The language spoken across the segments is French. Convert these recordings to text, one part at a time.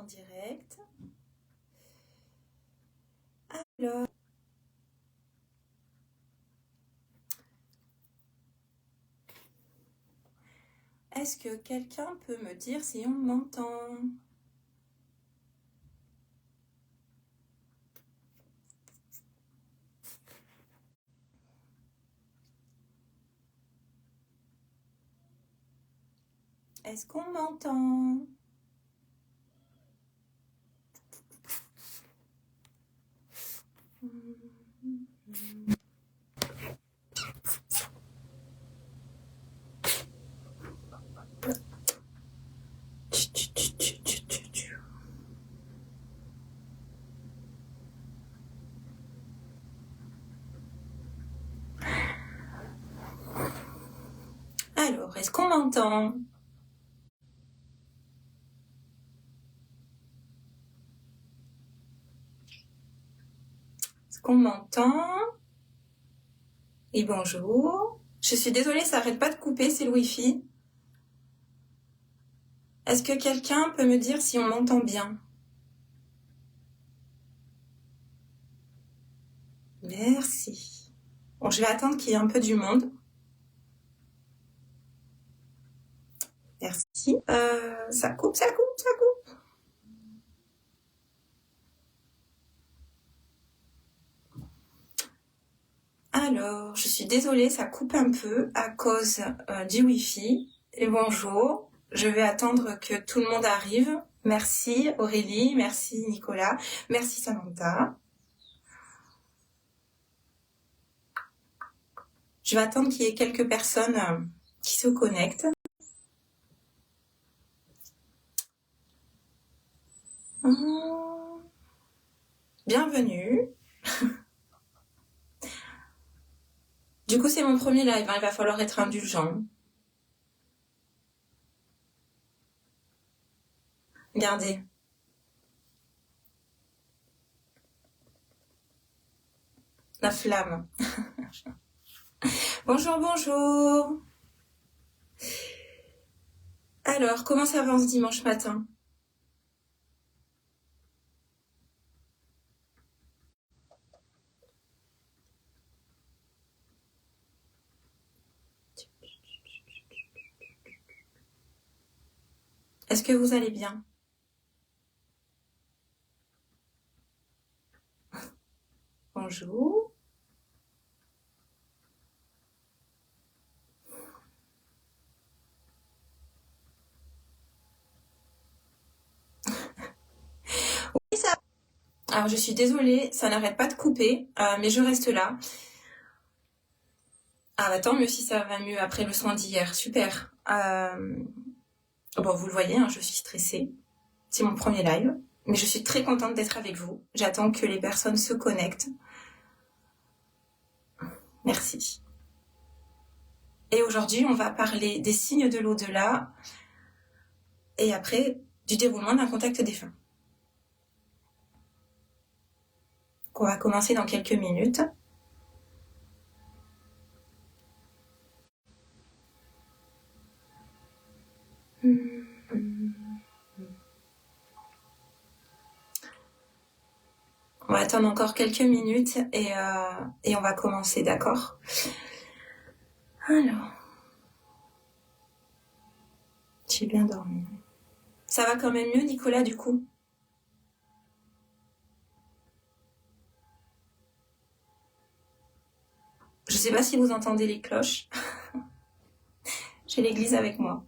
direct. Alors, est-ce que quelqu'un peut me dire si on m'entend? Est-ce qu'on m'entend? Alors, est-ce qu'on m'entend? Est-ce qu'on m'entend? Et bonjour. Je suis désolée, ça n'arrête pas de couper, c'est le Wi-Fi. Est-ce que quelqu'un peut me dire si on m'entend bien? Merci. Bon, je vais attendre qu'il y ait un peu du monde. Merci. Ça coupe, ça coupe, ça coupe. Alors, je suis désolée, ça coupe un peu à cause du Wi-Fi. Et bonjour, je vais attendre que tout le monde arrive. Merci Aurélie, merci Nicolas, merci Samantha. Je vais attendre qu'il y ait quelques personnes qui se connectent. Bienvenue. Du coup, c'est mon premier live, hein, il va falloir être indulgent. Regardez. La flamme. Bonjour, bonjour. Alors, comment ça va ce dimanche matin? Est-ce que vous allez bien? Bonjour. Oui, ça. Alors, je suis désolée, ça n'arrête pas de couper, mais je reste là. Ah, bah, tant mieux si ça va mieux après le soin d'hier. Super. Bon, vous le voyez, hein, je suis stressée. C'est mon premier live, mais je suis très contente d'être avec vous. J'attends que les personnes se connectent. Merci. Et aujourd'hui, on va parler des signes de l'au-delà et après du déroulement d'un contact défunt. On va commencer dans quelques minutes. On va attendre encore quelques minutes et on va commencer, d'accord? Alors, j'ai bien dormi. Ça va quand même mieux, Nicolas, du coup? Je sais pas si vous entendez les cloches. J'ai l'église avec moi.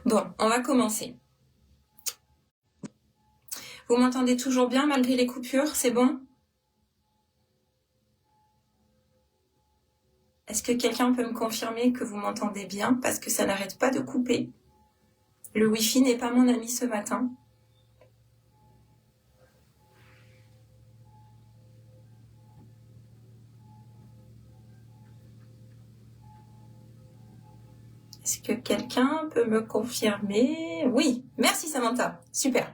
Bon, on va commencer. Vous m'entendez toujours bien malgré les coupures, c'est bon? Est-ce que quelqu'un peut me confirmer que vous m'entendez bien parce que ça n'arrête pas de couper? Le Wi-Fi n'est pas mon ami ce matin. Est-ce que quelqu'un peut me confirmer? Oui, merci Samantha, super.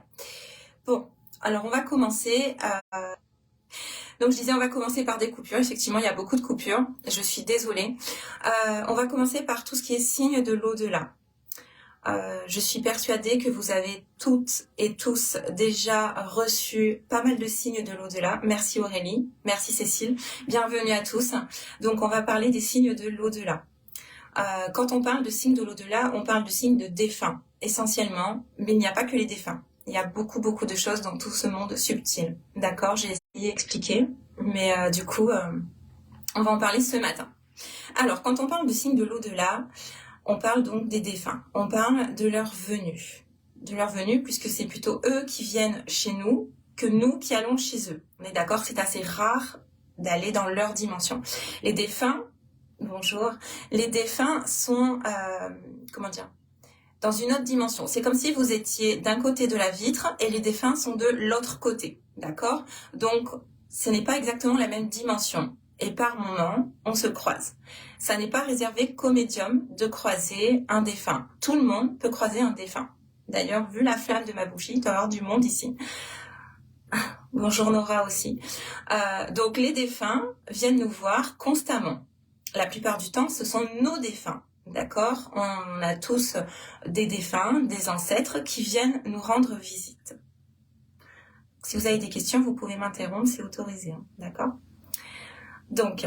Bon, Alors, on va commencer. Donc, je disais, on va commencer par des coupures. Effectivement, il y a beaucoup de coupures. Je suis désolée. On va commencer par tout ce qui est signe de l'au-delà. Je suis persuadée que vous avez toutes et tous déjà reçu pas mal de signes de l'au-delà. Merci Aurélie, merci Cécile, bienvenue à tous. Donc on va parler des signes de l'au-delà. Quand on parle de signes de l'au-delà, on parle de signes de défunts, essentiellement, mais il n'y a pas que les défunts. Il y a beaucoup de choses dans tout ce monde subtil. D'accord, j'ai essayé d'expliquer, mais du coup, on va en parler ce matin. Alors, quand on parle de signes de l'au-delà, on parle donc des défunts. On parle de leur venue. De leur venue, puisque c'est plutôt eux qui viennent chez nous que nous qui allons chez eux. On est d'accord, c'est assez rare d'aller dans leur dimension. Les défunts, bonjour, les défunts sont, dans une autre dimension. C'est comme si vous étiez d'un côté de la vitre et les défunts sont de l'autre côté. D'accord? Donc, ce n'est pas exactement la même dimension. Et par moments, on se croise. Ça n'est pas réservé qu'aux médiums de croiser un défunt. Tout le monde peut croiser un défunt. D'ailleurs, vu la flamme de ma bougie, il doit y avoir du monde ici. Bonjour Nora aussi. Donc les défunts viennent nous voir constamment. La plupart du temps, ce sont nos défunts. D'accord? On a tous des défunts, des ancêtres qui viennent nous rendre visite. Si vous avez des questions, vous pouvez m'interrompre, c'est autorisé. Hein, d'accord? Donc,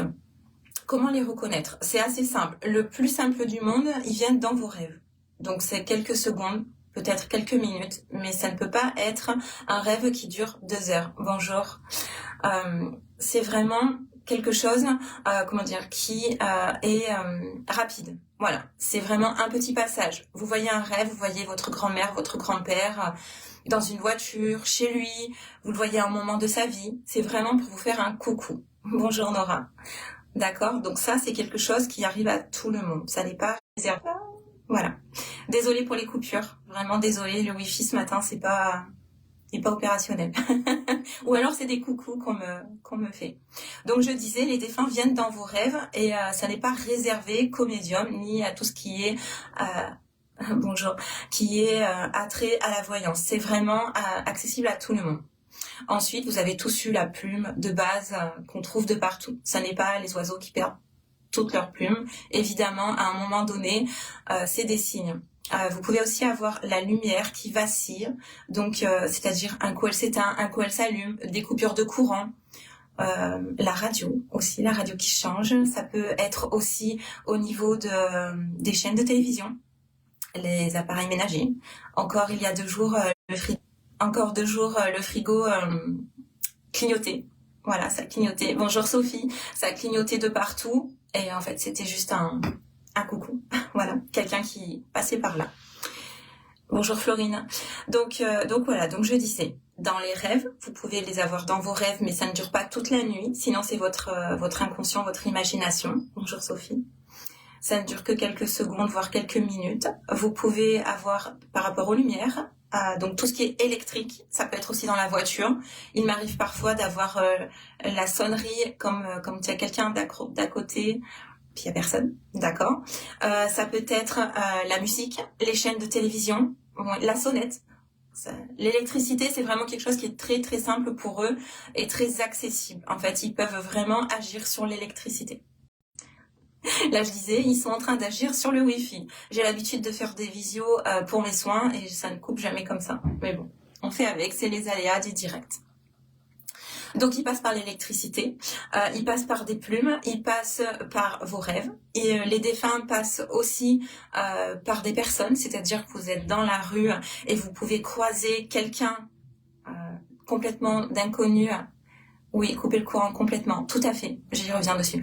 comment les reconnaître? C'est assez simple. Le plus simple du monde, ils viennent dans vos rêves. Donc, c'est quelques secondes, peut-être quelques minutes, mais ça ne peut pas être un rêve qui dure 2 heures. Bonjour. C'est vraiment quelque chose, qui est rapide. Voilà, c'est vraiment un petit passage. Vous voyez un rêve, vous voyez votre grand-mère, votre grand-père dans une voiture, chez lui, vous le voyez à un moment de sa vie. C'est vraiment pour vous faire un coucou. Bonjour Nora. D'accord, donc ça c'est quelque chose qui arrive à tout le monde. Ça n'est pas réservé. Voilà. Désolée pour les coupures. Vraiment désolée. Le wifi ce matin c'est pas opérationnel. Ou alors c'est des coucous qu'on me fait. Donc je disais, les défunts viennent dans vos rêves et ça n'est pas réservé qu'aux médiums ni à tout ce qui est bonjour, qui est attrait à la voyance. C'est vraiment accessible à tout le monde. Ensuite, vous avez tous eu la plume de base qu'on trouve de partout. Ça n'est pas les oiseaux qui perdent toutes leurs plumes. Évidemment, à un moment donné, c'est des signes. Vous pouvez aussi avoir la lumière qui vacille, donc c'est-à-dire un coup elle s'éteint, un coup elle s'allume, des coupures de courant. La radio aussi, la radio qui change. Ça peut être aussi au niveau des chaînes de télévision, les appareils ménagers. Encore il y a 2 jours, le frigo clignotait. Voilà, ça clignotait. Bonjour Sophie, ça clignotait de partout. Et en fait, c'était juste un coucou. Voilà, quelqu'un qui passait par là. Bonjour Florine. Donc voilà, donc je disais, dans les rêves, vous pouvez les avoir dans vos rêves, mais ça ne dure pas toute la nuit. Sinon, c'est votre inconscient, votre imagination. Bonjour Sophie. Ça ne dure que quelques secondes, voire quelques minutes. Vous pouvez avoir, par rapport aux lumières, donc tout ce qui est électrique, ça peut être aussi dans la voiture. Il m'arrive parfois d'avoir la sonnerie comme il y a quelqu'un d'à côté, puis il y a personne, d'accord. Ça peut être la musique, les chaînes de télévision, la sonnette. L'électricité, c'est vraiment quelque chose qui est très très simple pour eux et très accessible. En fait, ils peuvent vraiment agir sur l'électricité. Là, je disais, ils sont en train d'agir sur le Wi-Fi. J'ai l'habitude de faire des visios pour mes soins et ça ne coupe jamais comme ça. Mais bon, on fait avec, c'est les aléas du direct. Donc, ils passent par l'électricité, ils passent par des plumes, ils passent par vos rêves. Et les défunts passent aussi par des personnes, c'est-à-dire que vous êtes dans la rue et vous pouvez croiser quelqu'un complètement d'inconnu. Oui, couper le courant complètement, tout à fait, j'y reviens dessus.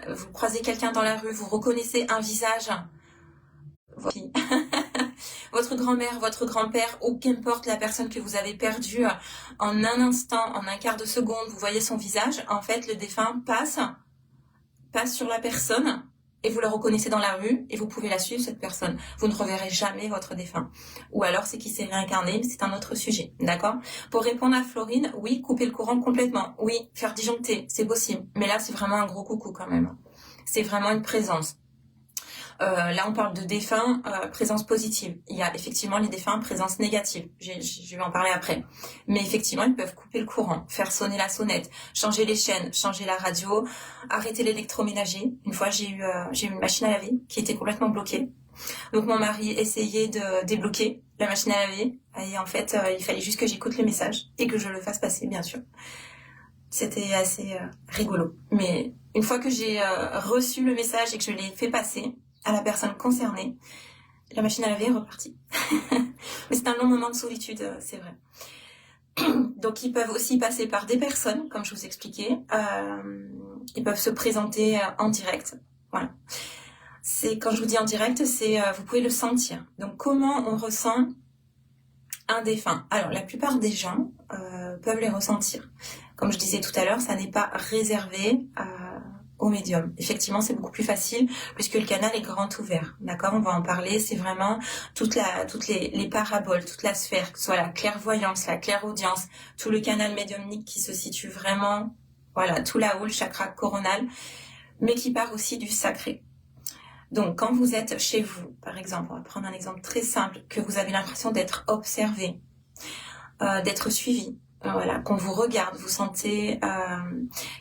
Vous croisez quelqu'un dans la rue, vous reconnaissez un visage, votre grand-mère, votre grand-père, ou qu'importe la personne que vous avez perdue, en un instant, en un quart de seconde, vous voyez son visage, en fait, le défunt passe sur la personne, et vous la reconnaissez dans la rue, et vous pouvez la suivre, cette personne. Vous ne reverrez jamais votre défunt. Ou alors, c'est qu'il s'est réincarné, mais c'est un autre sujet, d'accord? Pour répondre à Florine, oui, couper le courant complètement. Oui, faire disjoncter, c'est possible. Mais là, c'est vraiment un gros coucou quand même. C'est vraiment une présence. Là, on parle de défunts présence positive. Il y a effectivement les défunts présence négative. Je vais en parler après. Mais effectivement, ils peuvent couper le courant, faire sonner la sonnette, changer les chaînes, changer la radio, arrêter l'électroménager. Une fois, j'ai eu une machine à laver qui était complètement bloquée. Donc mon mari essayait de débloquer la machine à laver. Et en fait, il fallait juste que j'écoute le message et que je le fasse passer, bien sûr. C'était assez rigolo. Mais une fois que j'ai reçu le message et que je l'ai fait passer à la personne concernée, la machine à laver est repartie. Mais c'est un long moment de solitude, c'est vrai. Donc ils peuvent aussi passer par des personnes, comme je vous expliquais. Ils peuvent se présenter en direct. Voilà. C'est quand je vous dis en direct, c'est vous pouvez le sentir. Donc comment on ressent un défunt? Alors la plupart des gens peuvent les ressentir. Comme je disais tout à l'heure, ça n'est pas réservé au médium. Effectivement, c'est beaucoup plus facile puisque le canal est grand ouvert. D'accord, on va en parler. C'est vraiment toutes les paraboles, toute la sphère, que ce soit la clairvoyance, la clairaudience, tout le canal médiumnique qui se situe vraiment, voilà, tout là-haut, le chakra coronal, mais qui part aussi du sacré. Donc, quand vous êtes chez vous, par exemple, on va prendre un exemple très simple, que vous avez l'impression d'être observé, d'être suivi, voilà, qu'on vous regarde, vous sentez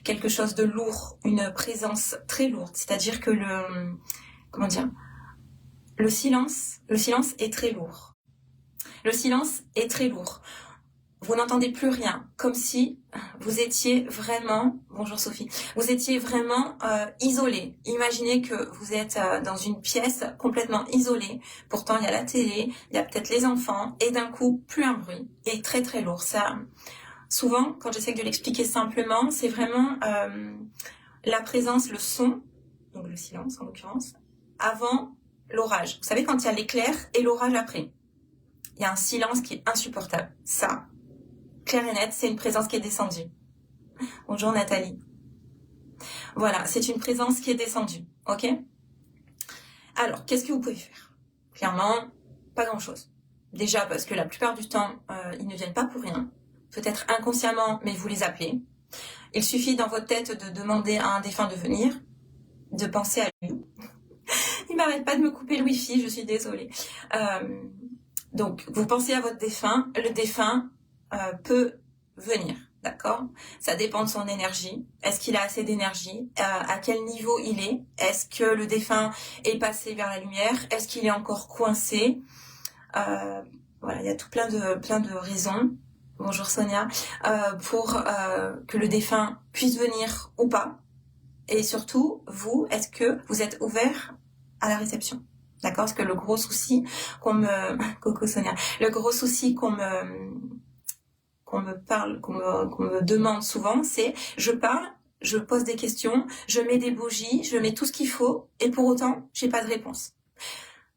quelque chose de lourd, une présence très lourde. C'est-à-dire que le silence est très lourd. Le silence est très lourd. Vous n'entendez plus rien, comme si vous étiez vraiment, bonjour Sophie, vous étiez vraiment isolé. Imaginez que vous êtes dans une pièce complètement isolée. Pourtant, il y a la télé, il y a peut-être les enfants, et d'un coup, plus un bruit, et très très lourd. Ça, souvent, quand j'essaie de l'expliquer simplement, c'est vraiment la présence, le son, donc le silence en l'occurrence, avant l'orage. Vous savez, quand il y a l'éclair et l'orage après, il y a un silence qui est insupportable. Ça, clair et net, c'est une présence qui est descendue. Bonjour Nathalie. Voilà, c'est une présence qui est descendue, ok? Alors, qu'est-ce que vous pouvez faire? Clairement, pas grand-chose. Déjà parce que la plupart du temps, ils ne viennent pas pour rien. Peut-être inconsciemment, mais vous les appelez. Il suffit dans votre tête de demander à un défunt de venir, de penser à lui. Il m'arrête pas de me couper le wifi, je suis désolée. Donc, vous pensez à votre défunt, le défunt peut venir, d'accord? Ça dépend de son énergie. Est-ce qu'il a assez d'énergie? À quel niveau il est? Est-ce que le défunt est passé vers la lumière? Est-ce qu'il est encore coincé? Voilà, il y a tout plein de raisons. Bonjour Sonia, pour que le défunt puisse venir ou pas. Et surtout, vous, est-ce que vous êtes ouvert à la réception? D'accord? Parce que le gros souci Coco Sonia, le gros souci qu'on me demande souvent, c'est je parle, je pose des questions, je mets des bougies, je mets tout ce qu'il faut, et pour autant, j'ai pas de réponse.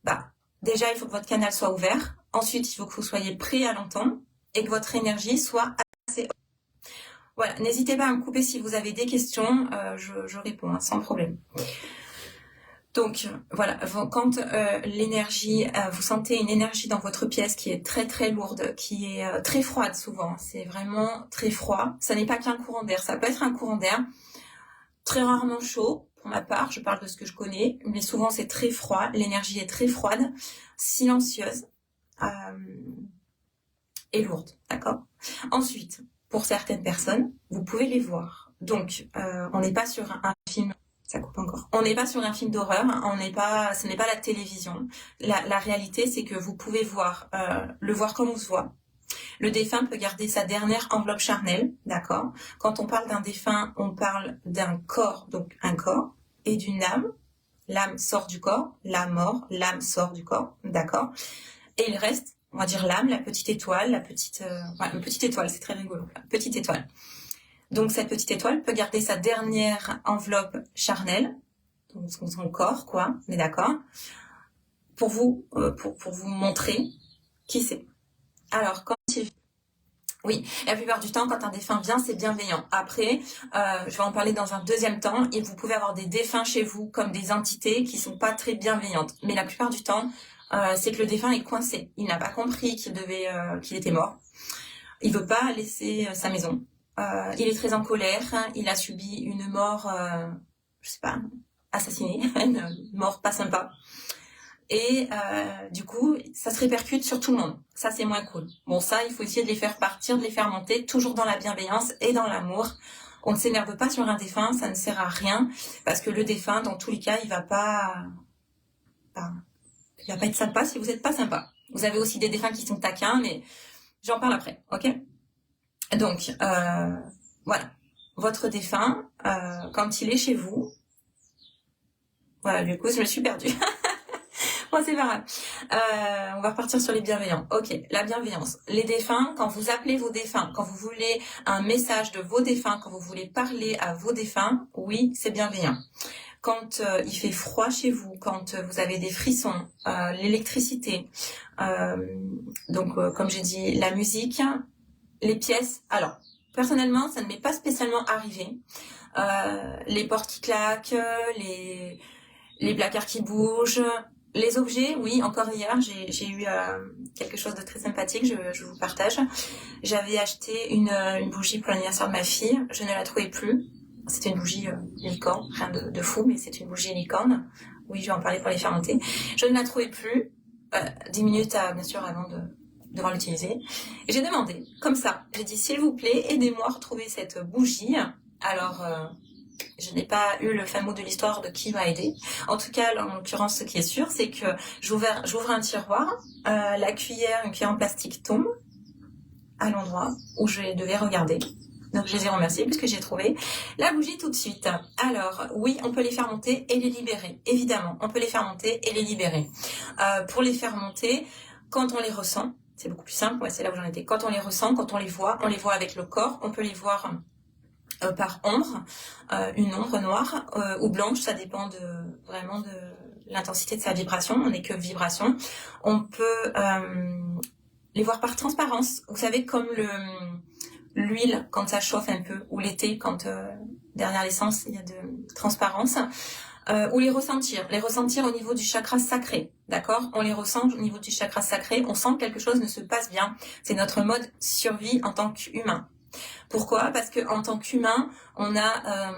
Bah, déjà, il faut que votre canal soit ouvert. Ensuite, il faut que vous soyez prêt à l'entendre et que votre énergie soit assez. Voilà, n'hésitez pas à me couper si vous avez des questions, je réponds, hein, sans problème. Donc voilà, quand l'énergie, vous sentez une énergie dans votre pièce qui est très très lourde, qui est très froide souvent, c'est vraiment très froid. Ça n'est pas qu'un courant d'air, ça peut être un courant d'air très rarement chaud. Pour ma part, je parle de ce que je connais, mais souvent c'est très froid. L'énergie est très froide, silencieuse et lourde, d'accord. Ensuite, pour certaines personnes, vous pouvez les voir. Donc, on n'est pas sur un film. Ça coupe encore. On n'est pas sur un film d'horreur, ce n'est pas la télévision. La réalité, c'est que vous pouvez le voir comme on se voit. Le défunt peut garder sa dernière enveloppe charnelle, d'accord? Quand on parle d'un défunt, on parle d'un corps, donc un corps, et d'une âme. L'âme sort du corps, la mort, l'âme sort du corps, d'accord? Et il reste, on va dire l'âme, la petite étoile, une petite étoile, c'est très rigolo, petite étoile. Donc cette petite étoile peut garder sa dernière enveloppe charnelle, donc son corps, quoi, on est d'accord, pour vous montrer qui c'est. Alors oui, la plupart du temps, quand un défunt vient, c'est bienveillant. Après, je vais en parler dans un deuxième temps, et vous pouvez avoir des défunts chez vous comme des entités qui sont pas très bienveillantes. Mais la plupart du temps, c'est que le défunt est coincé. Il n'a pas compris qu'il était mort. Il veut pas laisser sa maison. Il est très en colère, il a subi une mort, je sais pas, assassiné, une mort pas sympa. Et du coup, ça se répercute sur tout le monde. Ça, c'est moins cool. Bon, ça, il faut essayer de les faire partir, de les faire monter, toujours dans la bienveillance et dans l'amour. On ne s'énerve pas sur un défunt, ça ne sert à rien, parce que le défunt, dans tous les cas, il va pas être sympa si vous n'êtes pas sympa. Vous avez aussi des défunts qui sont taquins, mais j'en parle après, ok? Donc, voilà. Votre défunt, quand il est chez vous, voilà, du coup, je me suis perdue. Bon, c'est pas grave. On va repartir sur les bienveillants. Ok, la bienveillance. Les défunts, quand vous appelez vos défunts, quand vous voulez un message de vos défunts, quand vous voulez parler à vos défunts, oui, c'est bienveillant. Quand il fait froid chez vous, quand vous avez des frissons, l'électricité, donc comme j'ai dit, la musique, les pièces. Alors, personnellement, ça ne m'est pas spécialement arrivé. Les portes qui claquent, les placards qui bougent, les objets, oui, encore hier, j'ai eu quelque chose de très sympathique, je vous partage. J'avais acheté une bougie pour l'anniversaire de ma fille, je ne la trouvais plus. C'était une bougie licorne, rien de fou, mais c'est une bougie licorne. Oui, je vais en parler pour les faire monter. Je ne la trouvais plus, 10 minutes bien sûr avant de devoir l'utiliser. Et j'ai demandé, comme ça, j'ai dit s'il vous plaît, aidez-moi à retrouver cette bougie. Alors, je n'ai pas eu le fin mot de l'histoire de qui m'a aidé. En tout cas, en l'occurrence, ce qui est sûr, c'est que j'ouvre un tiroir, une cuillère en plastique tombe à l'endroit où je devais regarder. Donc je les ai remerciés puisque j'ai trouvé la bougie tout de suite. Alors oui, on peut les faire monter et les libérer. Évidemment, on peut les faire monter et les libérer. Pour les faire monter, quand on les ressent, c'est beaucoup plus simple, ouais, c'est là où j'en étais. Quand on les ressent, quand on les voit avec le corps, on peut les voir par ombre, une ombre noire ou blanche, ça dépend vraiment de l'intensité de sa vibration, on n'est que vibration. On peut les voir par transparence, vous savez, comme l'huile quand ça chauffe un peu, ou l'été quand derrière l'essence il y a de transparence, ou les ressentir au niveau du chakra sacré, d'accord? On les ressent au niveau du chakra sacré, on sent que quelque chose ne se passe bien, c'est notre mode survie en tant qu'humain. Pourquoi? Parce que en tant qu'humain, on a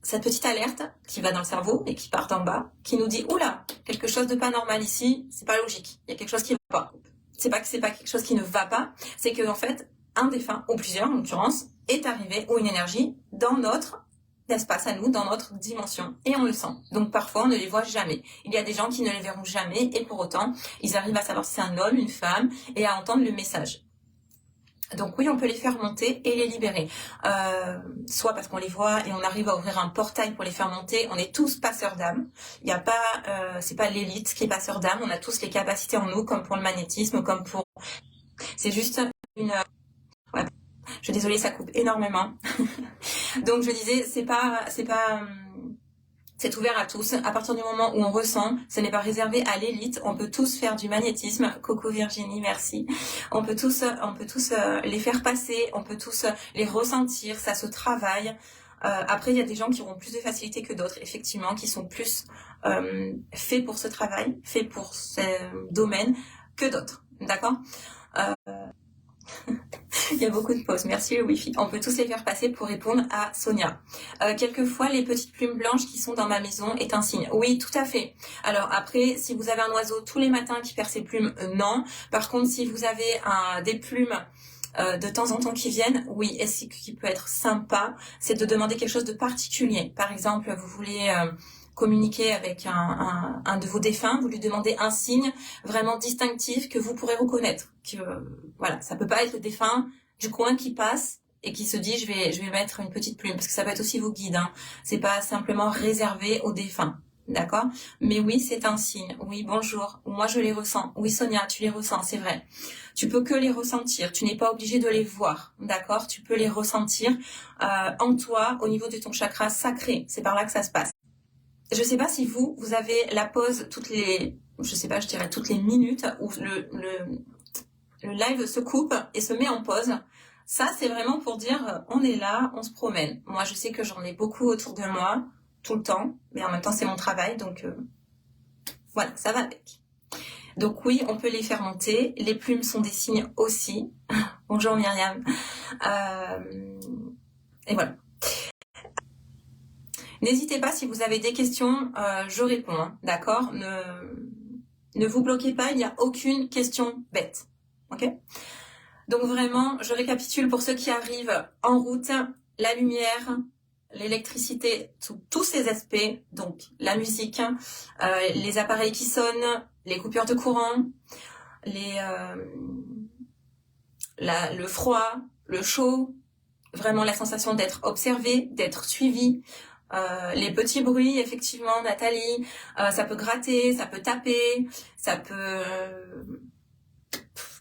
cette petite alerte qui va dans le cerveau et qui part en bas, qui nous dit oula, quelque chose de pas normal ici, c'est pas logique, il y a quelque chose qui va pas. C'est pas quelque chose qui ne va pas, c'est que en fait, un défunt, ou plusieurs en l'occurrence, est arrivé, ou une énergie, dans notre espace à nous, dans notre dimension, et on le sent. Donc parfois, on ne les voit jamais. Il y a des gens qui ne les verront jamais, et pour autant, ils arrivent à savoir si c'est un homme, une femme, et à entendre le message. Donc oui, on peut les faire monter et les libérer. Soit parce qu'on les voit et on arrive à ouvrir un portail pour les faire monter. On est tous passeurs d'âme. Il n'y a pas, c'est pas l'élite qui est passeur d'âme. On a tous les capacités en nous, comme pour le magnétisme, comme pour. C'est juste une. Ouais. Je suis désolée, ça coupe énormément. Donc je disais, c'est ouvert à tous. À partir du moment où on ressent, ce n'est pas réservé à l'élite. On peut tous faire du magnétisme. Coucou Virginie, merci. On peut tous les faire passer. On peut tous les ressentir. Ça se travaille. Après, il y a des gens qui auront plus de facilité que d'autres, effectivement, qui sont plus faits pour ce travail, faits pour ce domaine que d'autres. D'accord? Il y a beaucoup de pauses. Merci le Wi-Fi. On peut tous les faire passer pour répondre à Sonia. Quelquefois, les petites plumes blanches qui sont dans ma maison est un signe. Oui, tout à fait. Alors après, si vous avez un oiseau tous les matins qui perd ses plumes, non. Par contre, si vous avez des plumes de temps en temps qui viennent, oui. Et ce qui peut être sympa, c'est de demander quelque chose de particulier. Par exemple, vous voulez communiquer avec un de vos défunts, vous lui demandez un signe vraiment distinctif que vous pourrez reconnaître. Voilà, ça peut pas être le défunt du coin qui passe et qui se dit je vais mettre une petite plume, parce que ça peut être aussi vos guides, hein. C'est pas simplement réservé aux défunts, d'accord? Mais oui, c'est un signe. Oui, bonjour. Moi je les ressens. Oui, Sonia, tu les ressens, c'est vrai. Tu peux que les ressentir. Tu n'es pas obligé de les voir, d'accord? Tu peux les ressentir en toi, au niveau de ton chakra sacré. C'est par là que ça se passe. Je sais pas si vous avez la pause toutes les minutes où le live se coupe et se met en pause. Ça, c'est vraiment pour dire, on est là, on se promène. Moi, je sais que j'en ai beaucoup autour de moi, tout le temps, mais en même temps, c'est mon travail, donc voilà, ça va avec. Donc oui, on peut les faire monter. Les plumes sont des signes aussi. Bonjour Myriam. Et voilà. N'hésitez pas, si vous avez des questions, je réponds, hein, d'accord? Ne vous bloquez pas, il n'y a aucune question bête, ok? Donc vraiment, je récapitule pour ceux qui arrivent en route, la lumière, l'électricité, tous ces aspects, donc la musique, les appareils qui sonnent, les coupures de courant, le froid, le chaud, vraiment la sensation d'être observé, d'être suivi, les petits bruits, effectivement, Nathalie, ça peut gratter, ça peut taper, ça peut...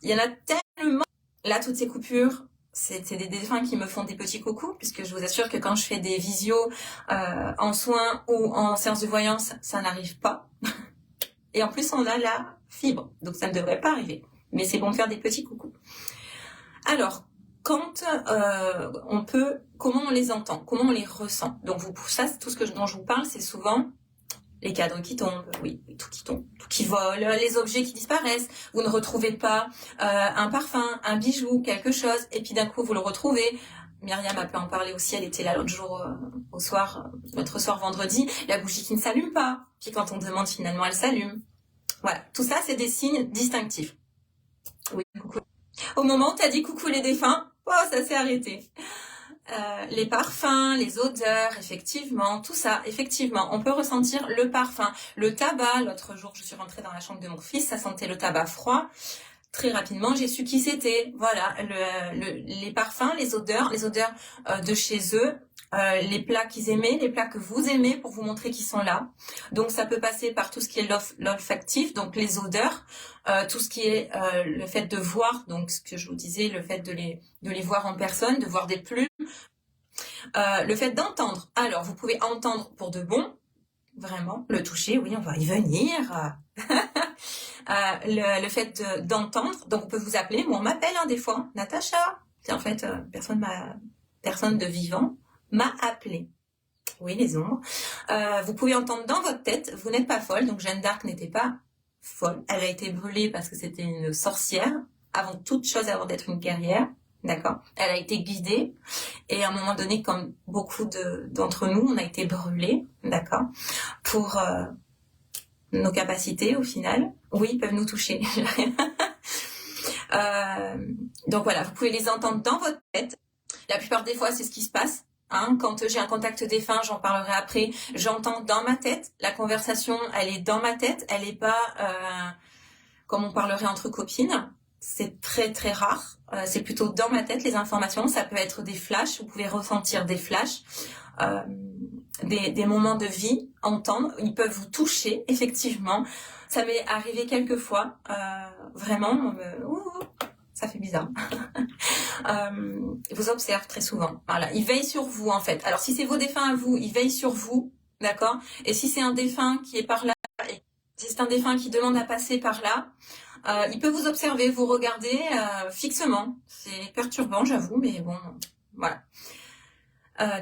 Il y en a tellement. Là, toutes ces coupures, c'est des défunts qui me font des petits coucous, puisque je vous assure que quand je fais des visios en soins ou en séance de voyance, ça n'arrive pas. Et en plus, on a la fibre, donc ça ne devrait pas arriver. Mais c'est bon de faire des petits coucous. Alors, quand comment on les entend, comment on les ressent. Donc ça, tout dont je vous parle, c'est souvent les cadres qui tombent, oui, tout qui tombe, tout qui vole, les objets qui disparaissent, vous ne retrouvez pas un parfum, un bijou, quelque chose, et puis d'un coup vous le retrouvez. Myriam a pu en parler aussi, elle était là l'autre jour au soir, l'autre soir vendredi, la bougie qui ne s'allume pas, puis quand on demande finalement elle s'allume. Voilà, tout ça c'est des signes distinctifs. Oui, coucou. Au moment où tu as dit coucou les défunts, oh ça s'est arrêté. Les parfums, les odeurs, effectivement, tout ça, effectivement, on peut ressentir le parfum, le tabac. L'autre jour, je suis rentrée dans la chambre de mon fils, ça sentait le tabac froid. Très rapidement, j'ai su qui c'était. Voilà, les parfums, les odeurs de chez eux, les plats qu'ils aimaient, les plats que vous aimez pour vous montrer qu'ils sont là. Donc, ça peut passer par tout ce qui est l'olfactif, donc les odeurs, tout ce qui est le fait de voir, donc ce que je vous disais, le fait de les voir en personne, de voir des plumes, le fait d'entendre. Alors, vous pouvez entendre pour de bon, vraiment, le toucher, oui, on va y venir. Le fait d'entendre, donc on peut vous appeler, moi on m'appelle des fois, Natacha. En fait, personne de vivant m'a appelé. Oui, les ombres. Vous pouvez entendre dans votre tête, vous n'êtes pas folle, donc Jeanne d'Arc n'était pas folle. Elle a été brûlée parce que c'était une sorcière, avant toute chose, avant d'être une guerrière. D'accord. Elle a été guidée et à un moment donné, comme beaucoup d'entre nous, on a été brûlés, d'accord, pour nos capacités au final. Oui, ils peuvent nous toucher. Donc voilà, vous pouvez les entendre dans votre tête. La plupart des fois, c'est ce qui se passe. Hein, quand j'ai un contact défunt, j'en parlerai après, j'entends dans ma tête. La conversation, elle est dans ma tête. Elle n'est pas comme on parlerait entre copines. C'est très très rare. C'est plutôt dans ma tête les informations. Ça peut être des flashs. Vous pouvez ressentir des flashs, des moments de vie, entendre. Ils peuvent vous toucher, effectivement. Ça m'est arrivé quelques fois. Vraiment, ça fait bizarre. Ils vous observent très souvent. Voilà, ils veillent sur vous en fait. Alors si c'est vos défunts à vous, ils veillent sur vous, d'accord. Et si c'est un défunt qui est par là, si c'est un défunt qui demande à passer par là, il peut vous observer, vous regarder fixement. C'est perturbant, j'avoue, mais bon, voilà.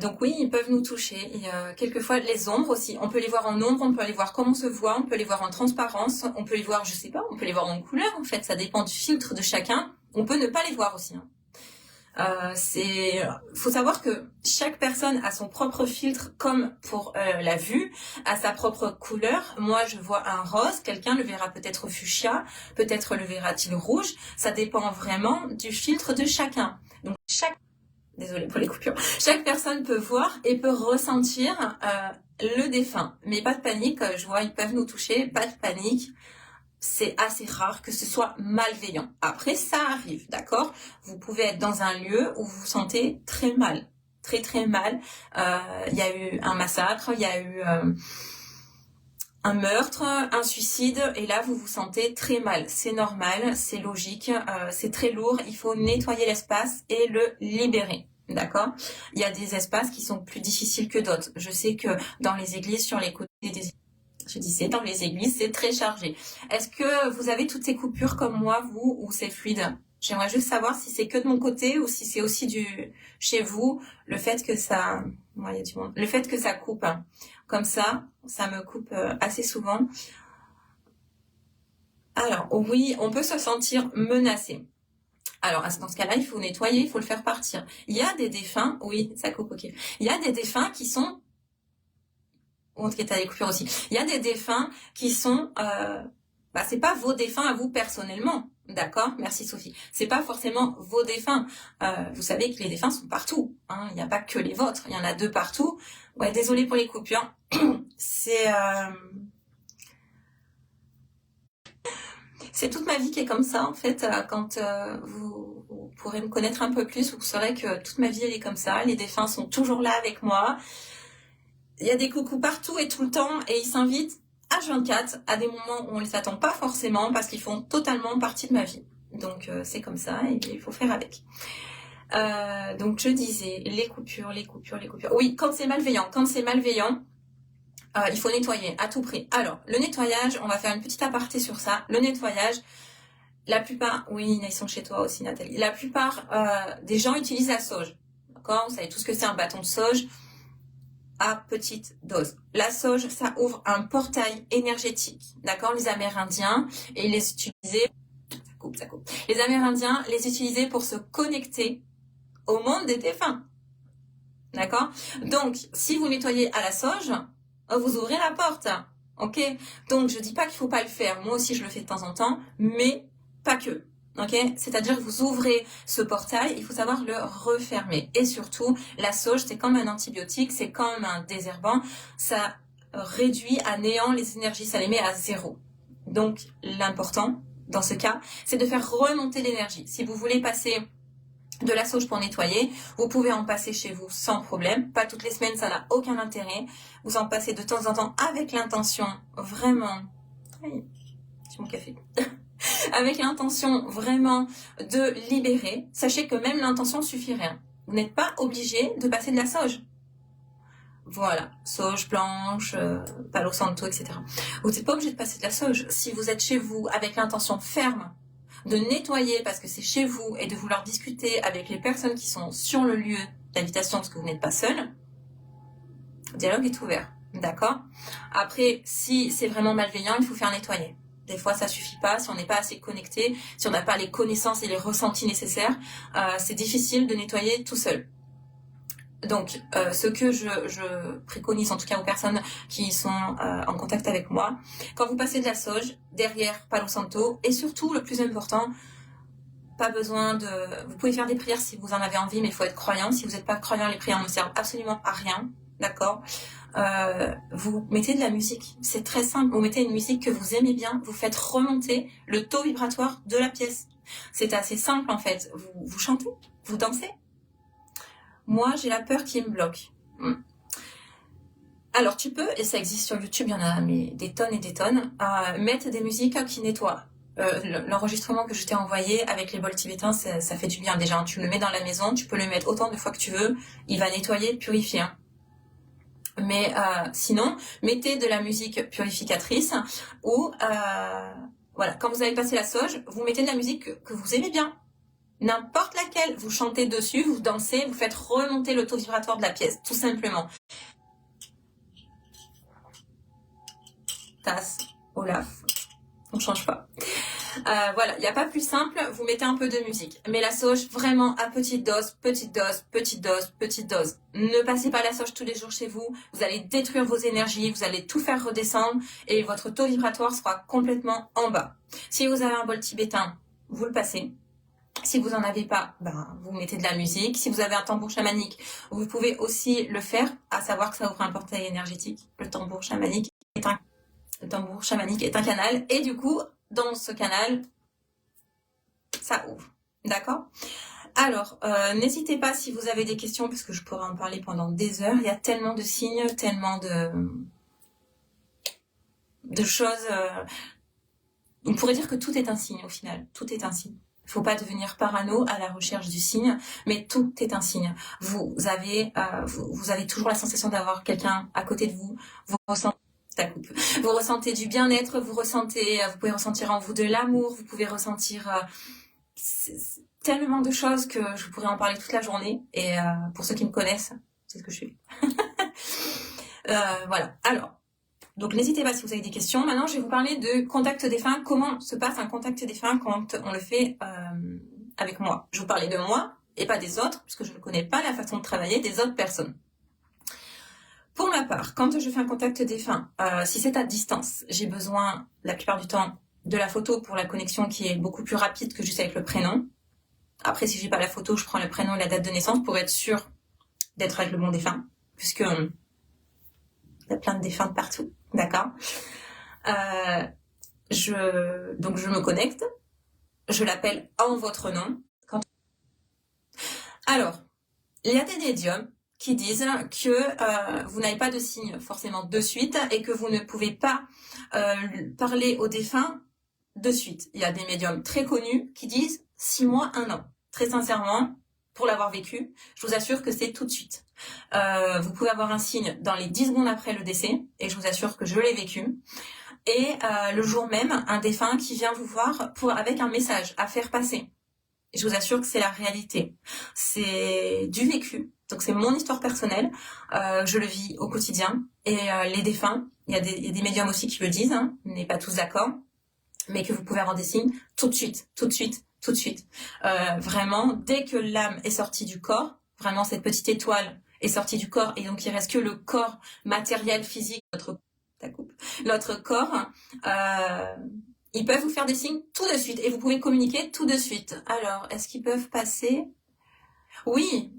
Donc oui, ils peuvent nous toucher. Et quelquefois, les ombres aussi. On peut les voir en ombre, on peut les voir comme on se voit, on peut les voir en transparence, on peut les voir, je sais pas, on peut les voir en couleur en fait. Ça dépend du filtre de chacun. On peut ne pas les voir aussi. Faut savoir que chaque personne a son propre filtre, comme pour la vue, a sa propre couleur. Moi, je vois un rose, quelqu'un le verra peut-être fuchsia, peut-être le verra-t-il rouge. Ça dépend vraiment du filtre de chacun. Donc désolée pour les coupures. Chaque personne peut voir et peut ressentir le défunt. Mais pas de panique, je vois, ils peuvent nous toucher, pas de panique. C'est assez rare que ce soit malveillant. Après, ça arrive, d'accord? Vous pouvez être dans un lieu où vous vous sentez très mal. Très très mal. Il y a eu un massacre, il y a eu un meurtre, un suicide, et là vous vous sentez très mal. C'est normal, c'est logique, c'est très lourd, il faut nettoyer l'espace et le libérer. D'accord? Il y a des espaces qui sont plus difficiles que d'autres. Je sais que dans les églises, sur les côtés des dans les églises, c'est très chargé. Est-ce que vous avez toutes ces coupures comme moi, vous, ou c'est fluide? J'aimerais juste savoir si c'est que de mon côté ou si c'est aussi chez vous, le fait que ça, il y a du monde, le fait que ça coupe. Comme ça me coupe assez souvent. Alors, oui, on peut se sentir menacé. Alors, dans ce cas-là, il faut nettoyer, il faut le faire partir. Il y a des défunts, oui, ça coupe, ok. Il y a des défunts qui sont ou en tout cas t'as des coupures aussi. Il y a des défunts qui sont, c'est pas vos défunts à vous personnellement, d'accord? Merci Sophie. C'est pas forcément vos défunts. Vous savez que les défunts sont partout, hein. Il n'y a pas que les vôtres, il y en a 2 partout. Ouais, désolée pour les coupures. C'est toute ma vie qui est comme ça, en fait. Quand vous pourrez me connaître un peu plus, vous saurez que toute ma vie, elle est comme ça. Les défunts sont toujours là avec moi. Il y a des coucous partout et tout le temps, et ils s'invitent H24 à des moments où on les attend pas forcément, parce qu'ils font totalement partie de ma vie. Donc, c'est comme ça, et il faut faire avec. Donc, je disais, les coupures. Oui, quand c'est malveillant, il faut nettoyer à tout prix. Alors, le nettoyage, on va faire une petite aparté sur ça. Le nettoyage, la plupart, oui, ils sont chez toi aussi, Nathalie. La plupart des gens utilisent la sauge. D'accord? Vous savez tout ce que c'est un bâton de sauge à petite dose. La sauge, ça ouvre un portail énergétique. D'accord? Les Amérindiens, et ils les utilisaient... Ça coupe. Les Amérindiens les utilisaient pour se connecter au monde des défunts. D'accord? Donc, si vous nettoyez à la sauge, vous ouvrez la porte, ok? Donc, je dis pas qu'il faut pas le faire. Moi aussi, je le fais de temps en temps, mais pas que, ok? C'est-à-dire que vous ouvrez ce portail, il faut savoir le refermer. Et surtout, la sauge, c'est comme un antibiotique, c'est comme un désherbant. Ça réduit à néant les énergies, ça les met à 0. Donc, l'important, dans ce cas, c'est de faire remonter l'énergie. Si vous voulez passer de la sauge pour nettoyer, vous pouvez en passer chez vous sans problème, pas toutes les semaines, ça n'a aucun intérêt, vous en passez de temps en temps avec l'intention vraiment, oui, c'est mon café, avec l'intention vraiment de libérer. Sachez que même l'intention suffirait, vous n'êtes pas obligé de passer de la sauge. Voilà, sauge blanche, palo santo, etc. Vous n'êtes pas obligé de passer de la sauge. Si vous êtes chez vous avec l'intention ferme de nettoyer parce que c'est chez vous et de vouloir discuter avec les personnes qui sont sur le lieu d'habitation parce que vous n'êtes pas seul, le dialogue est ouvert, d'accord? Après, si c'est vraiment malveillant, il faut faire nettoyer. Des fois, ça suffit pas. Si on n'est pas assez connecté, si on n'a pas les connaissances et les ressentis nécessaires, c'est difficile de nettoyer tout seul. Donc, ce que je préconise, en tout cas aux personnes qui sont en contact avec moi, quand vous passez de la sauge, derrière Palo Santo, et surtout, le plus important, pas besoin de... Vous pouvez faire des prières si vous en avez envie, mais il faut être croyant. Si vous n'êtes pas croyant, les prières ne servent absolument à rien, d'accord? Vous mettez de la musique, c'est très simple. Vous mettez une musique que vous aimez bien, vous faites remonter le taux vibratoire de la pièce. C'est assez simple en fait. Vous chantez, vous dansez. Moi, j'ai la peur qui me bloque. Alors, tu peux, et ça existe sur YouTube, il y en a mais des tonnes et des tonnes, mettre des musiques qui nettoient. L'enregistrement que je t'ai envoyé avec les bols tibétains, ça fait du bien déjà. Tu le mets dans la maison, tu peux le mettre autant de fois que tu veux. Il va nettoyer, purifier. Mais sinon, mettez de la musique purificatrice ou, voilà, quand vous avez passé la sauge, vous mettez de la musique que vous aimez bien. N'importe laquelle, vous chantez dessus, vous dansez, vous faites remonter le taux vibratoire de la pièce, tout simplement. Tasse, Olaf, on ne change pas. Voilà, il n'y a pas plus simple, vous mettez un peu de musique. Mais la sauge, vraiment à petite dose, petite dose, petite dose, petite dose. Ne passez pas la sauge tous les jours chez vous, vous allez détruire vos énergies, vous allez tout faire redescendre et votre taux vibratoire sera complètement en bas. Si vous avez un bol tibétain, vous le passez. Si vous en avez pas, vous mettez de la musique. Si vous avez un tambour chamanique, vous pouvez aussi le faire, à savoir que ça ouvre un portail énergétique. Le tambour chamanique est un canal. Et du coup, dans ce canal, ça ouvre. D'accord? Alors, n'hésitez pas si vous avez des questions, parce que je pourrais en parler pendant des heures. Il y a tellement de signes, tellement de choses. On pourrait dire que tout est un signe au final. Tout est un signe. Il ne faut pas devenir parano à la recherche du signe, mais tout est un signe. Vous avez toujours la sensation d'avoir quelqu'un à côté de vous. Vous ressentez du bien-être, vous pouvez ressentir en vous de l'amour, vous pouvez ressentir tellement de choses que je pourrais en parler toute la journée. Et pour ceux qui me connaissent, c'est ce que je fais. Voilà. Alors. Donc, n'hésitez pas si vous avez des questions. Maintenant, je vais vous parler de contact défunt. Comment se passe un contact défunt quand on le fait avec moi? Je vous parlais de moi et pas des autres, puisque je ne connais pas la façon de travailler des autres personnes. Pour ma part, quand je fais un contact défunt, si c'est à distance, j'ai besoin la plupart du temps de la photo pour la connexion qui est beaucoup plus rapide que juste avec le prénom. Après, si j'ai pas la photo, je prends le prénom et la date de naissance pour être sûr d'être avec le bon défunt, puisque il y a plein de défunts de partout, d'accord. Donc je me connecte, je l'appelle en votre nom. Alors, il y a des médiums qui disent que vous n'avez pas de signe forcément de suite et que vous ne pouvez pas parler au défunt de suite. Il y a des médiums très connus qui disent 6 mois, 1 an. Très sincèrement, pour l'avoir vécu, je vous assure que c'est tout de suite. Vous pouvez avoir un signe dans les 10 secondes après le décès, et je vous assure que je l'ai vécu. Et le jour même, un défunt qui vient vous voir avec un message à faire passer. Et je vous assure que c'est la réalité. C'est du vécu. Donc c'est mon histoire personnelle. Je le vis au quotidien. Et les défunts, il y a des médiums aussi qui le disent, hein, on n'est pas tous d'accord, mais que vous pouvez avoir des signes tout de suite, tout de suite, tout de suite. Vraiment, dès que l'âme est sortie du corps, vraiment cette petite étoile est sortie du corps, et donc il reste que le corps matériel, physique, notre corps, ils peuvent vous faire des signes tout de suite, et vous pouvez communiquer tout de suite. Alors, est-ce qu'ils peuvent passer? Oui.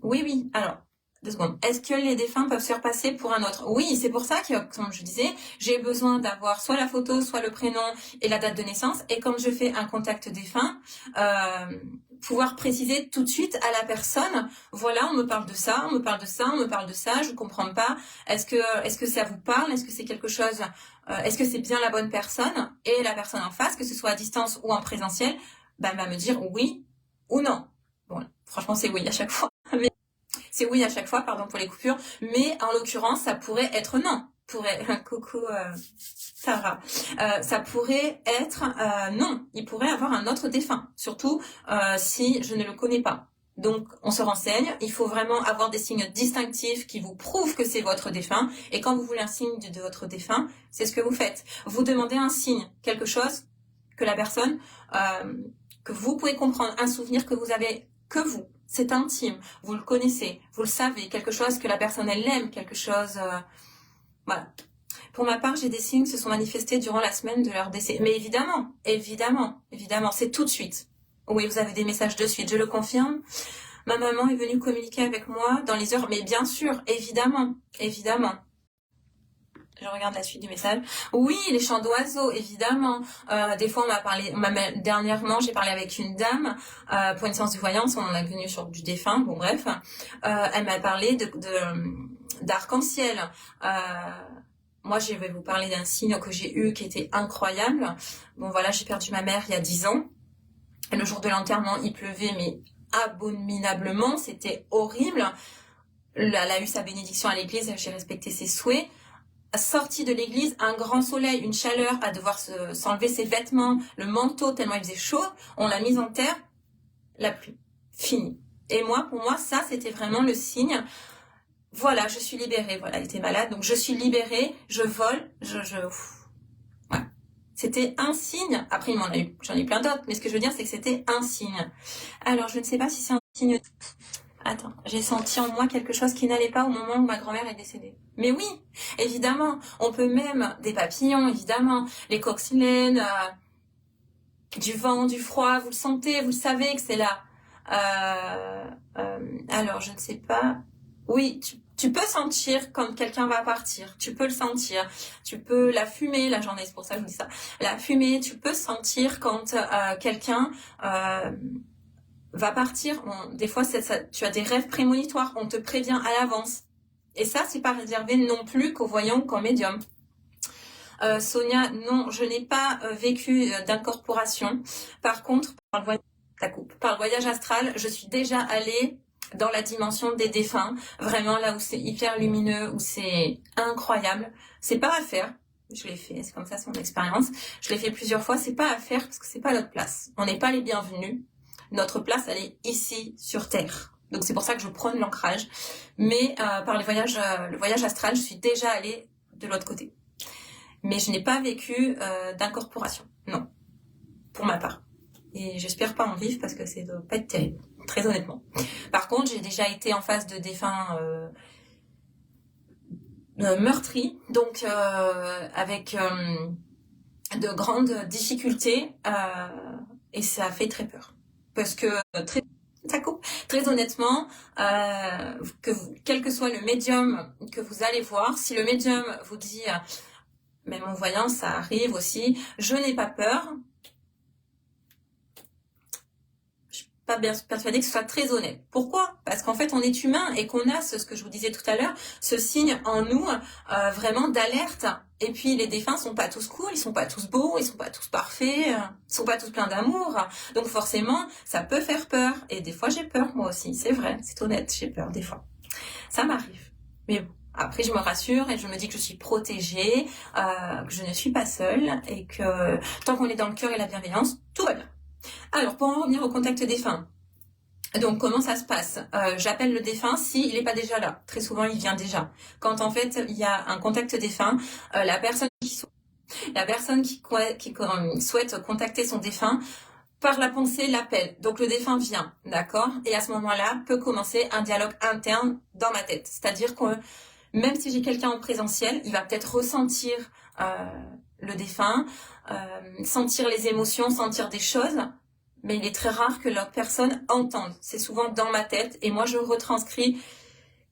Alors, 2 secondes. Est-ce que les défunts peuvent se faire passer pour un autre? Oui, c'est pour ça que, comme je disais, j'ai besoin d'avoir soit la photo, soit le prénom et la date de naissance. Et quand je fais un contact défunt, pouvoir préciser tout de suite à la personne, voilà, on me parle de ça, on me parle de ça, on me parle de ça, je comprends pas. Est-ce que ça vous parle? Est-ce que c'est quelque chose, est-ce que c'est bien la bonne personne? Et la personne en face, que ce soit à distance ou en présentiel, va me dire oui ou non. Bon, franchement, c'est oui à chaque fois. C'est oui à chaque fois, pardon pour les coupures, mais en l'occurrence, ça pourrait être non. Coucou Sarah. Ça pourrait être non. Il pourrait avoir un autre défunt, surtout si je ne le connais pas. Donc, on se renseigne. Il faut vraiment avoir des signes distinctifs qui vous prouvent que c'est votre défunt. Et quand vous voulez un signe de votre défunt, c'est ce que vous faites. Vous demandez un signe, quelque chose que la personne, que vous pouvez comprendre, un souvenir que vous avez que vous. C'est intime, vous le connaissez, vous le savez, quelque chose que la personne elle aime, quelque chose... voilà. Pour ma part, j'ai des signes qui se sont manifestés durant la semaine de leur décès. Mais évidemment, c'est tout de suite. Oui, vous avez des messages de suite, je le confirme. Ma maman est venue communiquer avec moi dans les heures... Mais bien sûr, évidemment. Je regarde la suite du message. Oui, les chants d'oiseaux, évidemment. Des fois, on m'a parlé. Dernièrement, j'ai parlé avec une dame pour une séance de voyance. On en est venu sur du défunt. Bon, bref. Elle m'a parlé d'arc-en-ciel. Moi, je vais vous parler d'un signe que j'ai eu qui était incroyable. Bon, voilà, j'ai perdu ma mère il y a 10 ans. Le jour de l'enterrement, il pleuvait, mais abominablement. C'était horrible. Elle a eu sa bénédiction à l'église. J'ai respecté ses souhaits. Sortie de l'église, un grand soleil, une chaleur, à devoir s'enlever ses vêtements, le manteau tellement il faisait chaud, on l'a mise en terre, la pluie, fini. Et moi, pour moi, ça c'était vraiment le signe, voilà, je suis libérée, voilà, elle était malade, donc je suis libérée, je vole, voilà. C'était un signe, après j'en ai eu plein d'autres, mais ce que je veux dire c'est que c'était un signe. Alors je ne sais pas si c'est un signe... Attends, j'ai senti en moi quelque chose qui n'allait pas au moment où ma grand-mère est décédée. Mais oui, évidemment, on peut même, des papillons, évidemment, les coccinelles, du vent, du froid, vous le sentez, vous le savez que c'est là. Alors, je ne sais pas. Oui, tu peux sentir quand quelqu'un va partir, tu peux le sentir. Tu peux la fumée, la journée, c'est pour ça que je vous dis ça. La fumée, tu peux sentir quand quelqu'un... va partir. Des fois, tu as des rêves prémonitoires. On te prévient à l'avance. Et ça, c'est pas réservé non plus qu'aux voyants ou qu'aux médiums. Sonia, non, je n'ai pas vécu d'incorporation. Par contre, par le voyage astral, je suis déjà allée dans la dimension des défunts. Vraiment là où c'est hyper lumineux, où c'est incroyable. C'est pas à faire. Je l'ai fait, c'est comme ça, c'est mon expérience. Je l'ai fait plusieurs fois. C'est pas à faire parce que c'est pas notre place. On n'est pas les bienvenus. Notre place, elle est ici, sur Terre. Donc, c'est pour ça que je prône l'ancrage. Mais par le voyage astral, je suis déjà allée de l'autre côté. Mais je n'ai pas vécu d'incorporation. Non. Pour ma part. Et j'espère pas en vivre parce que ça doit pas être terrible. Très honnêtement. Par contre, j'ai déjà été en face de défunts meurtri, donc avec de grandes difficultés, et ça fait très peur. Parce que très honnêtement, quel que soit le médium que vous allez voir, si le médium vous dit, même en voyant, ça arrive aussi, je n'ai pas peur, pas bien persuadée que ce soit très honnête. Pourquoi? Parce qu'en fait, on est humain et qu'on a ce que je vous disais tout à l'heure, ce signe en nous vraiment d'alerte. Et puis les défunts sont pas tous cool, ils sont pas tous beaux, ils sont pas tous parfaits, ils sont pas tous pleins d'amour. Donc forcément, ça peut faire peur. Et des fois, j'ai peur moi aussi. C'est vrai, c'est honnête, j'ai peur des fois. Ça m'arrive. Mais bon. Après, je me rassure et je me dis que je suis protégée, que je ne suis pas seule et que tant qu'on est dans le cœur et la bienveillance, tout va bien. Alors, pour en revenir au contact défunt, donc comment ça se passe? J'appelle le défunt s'il n'est pas déjà là. Très souvent, il vient déjà. Quand en fait, il y a un contact défunt, la personne qui souhaite contacter son défunt, par la pensée, l'appelle. Donc le défunt vient, d'accord? Et à ce moment-là, peut commencer un dialogue interne dans ma tête. C'est-à-dire que même si j'ai quelqu'un en présentiel, il va peut-être ressentir le défunt, sentir les émotions, sentir des choses, mais il est très rare que l'autre personne entende. C'est souvent dans ma tête et moi je retranscris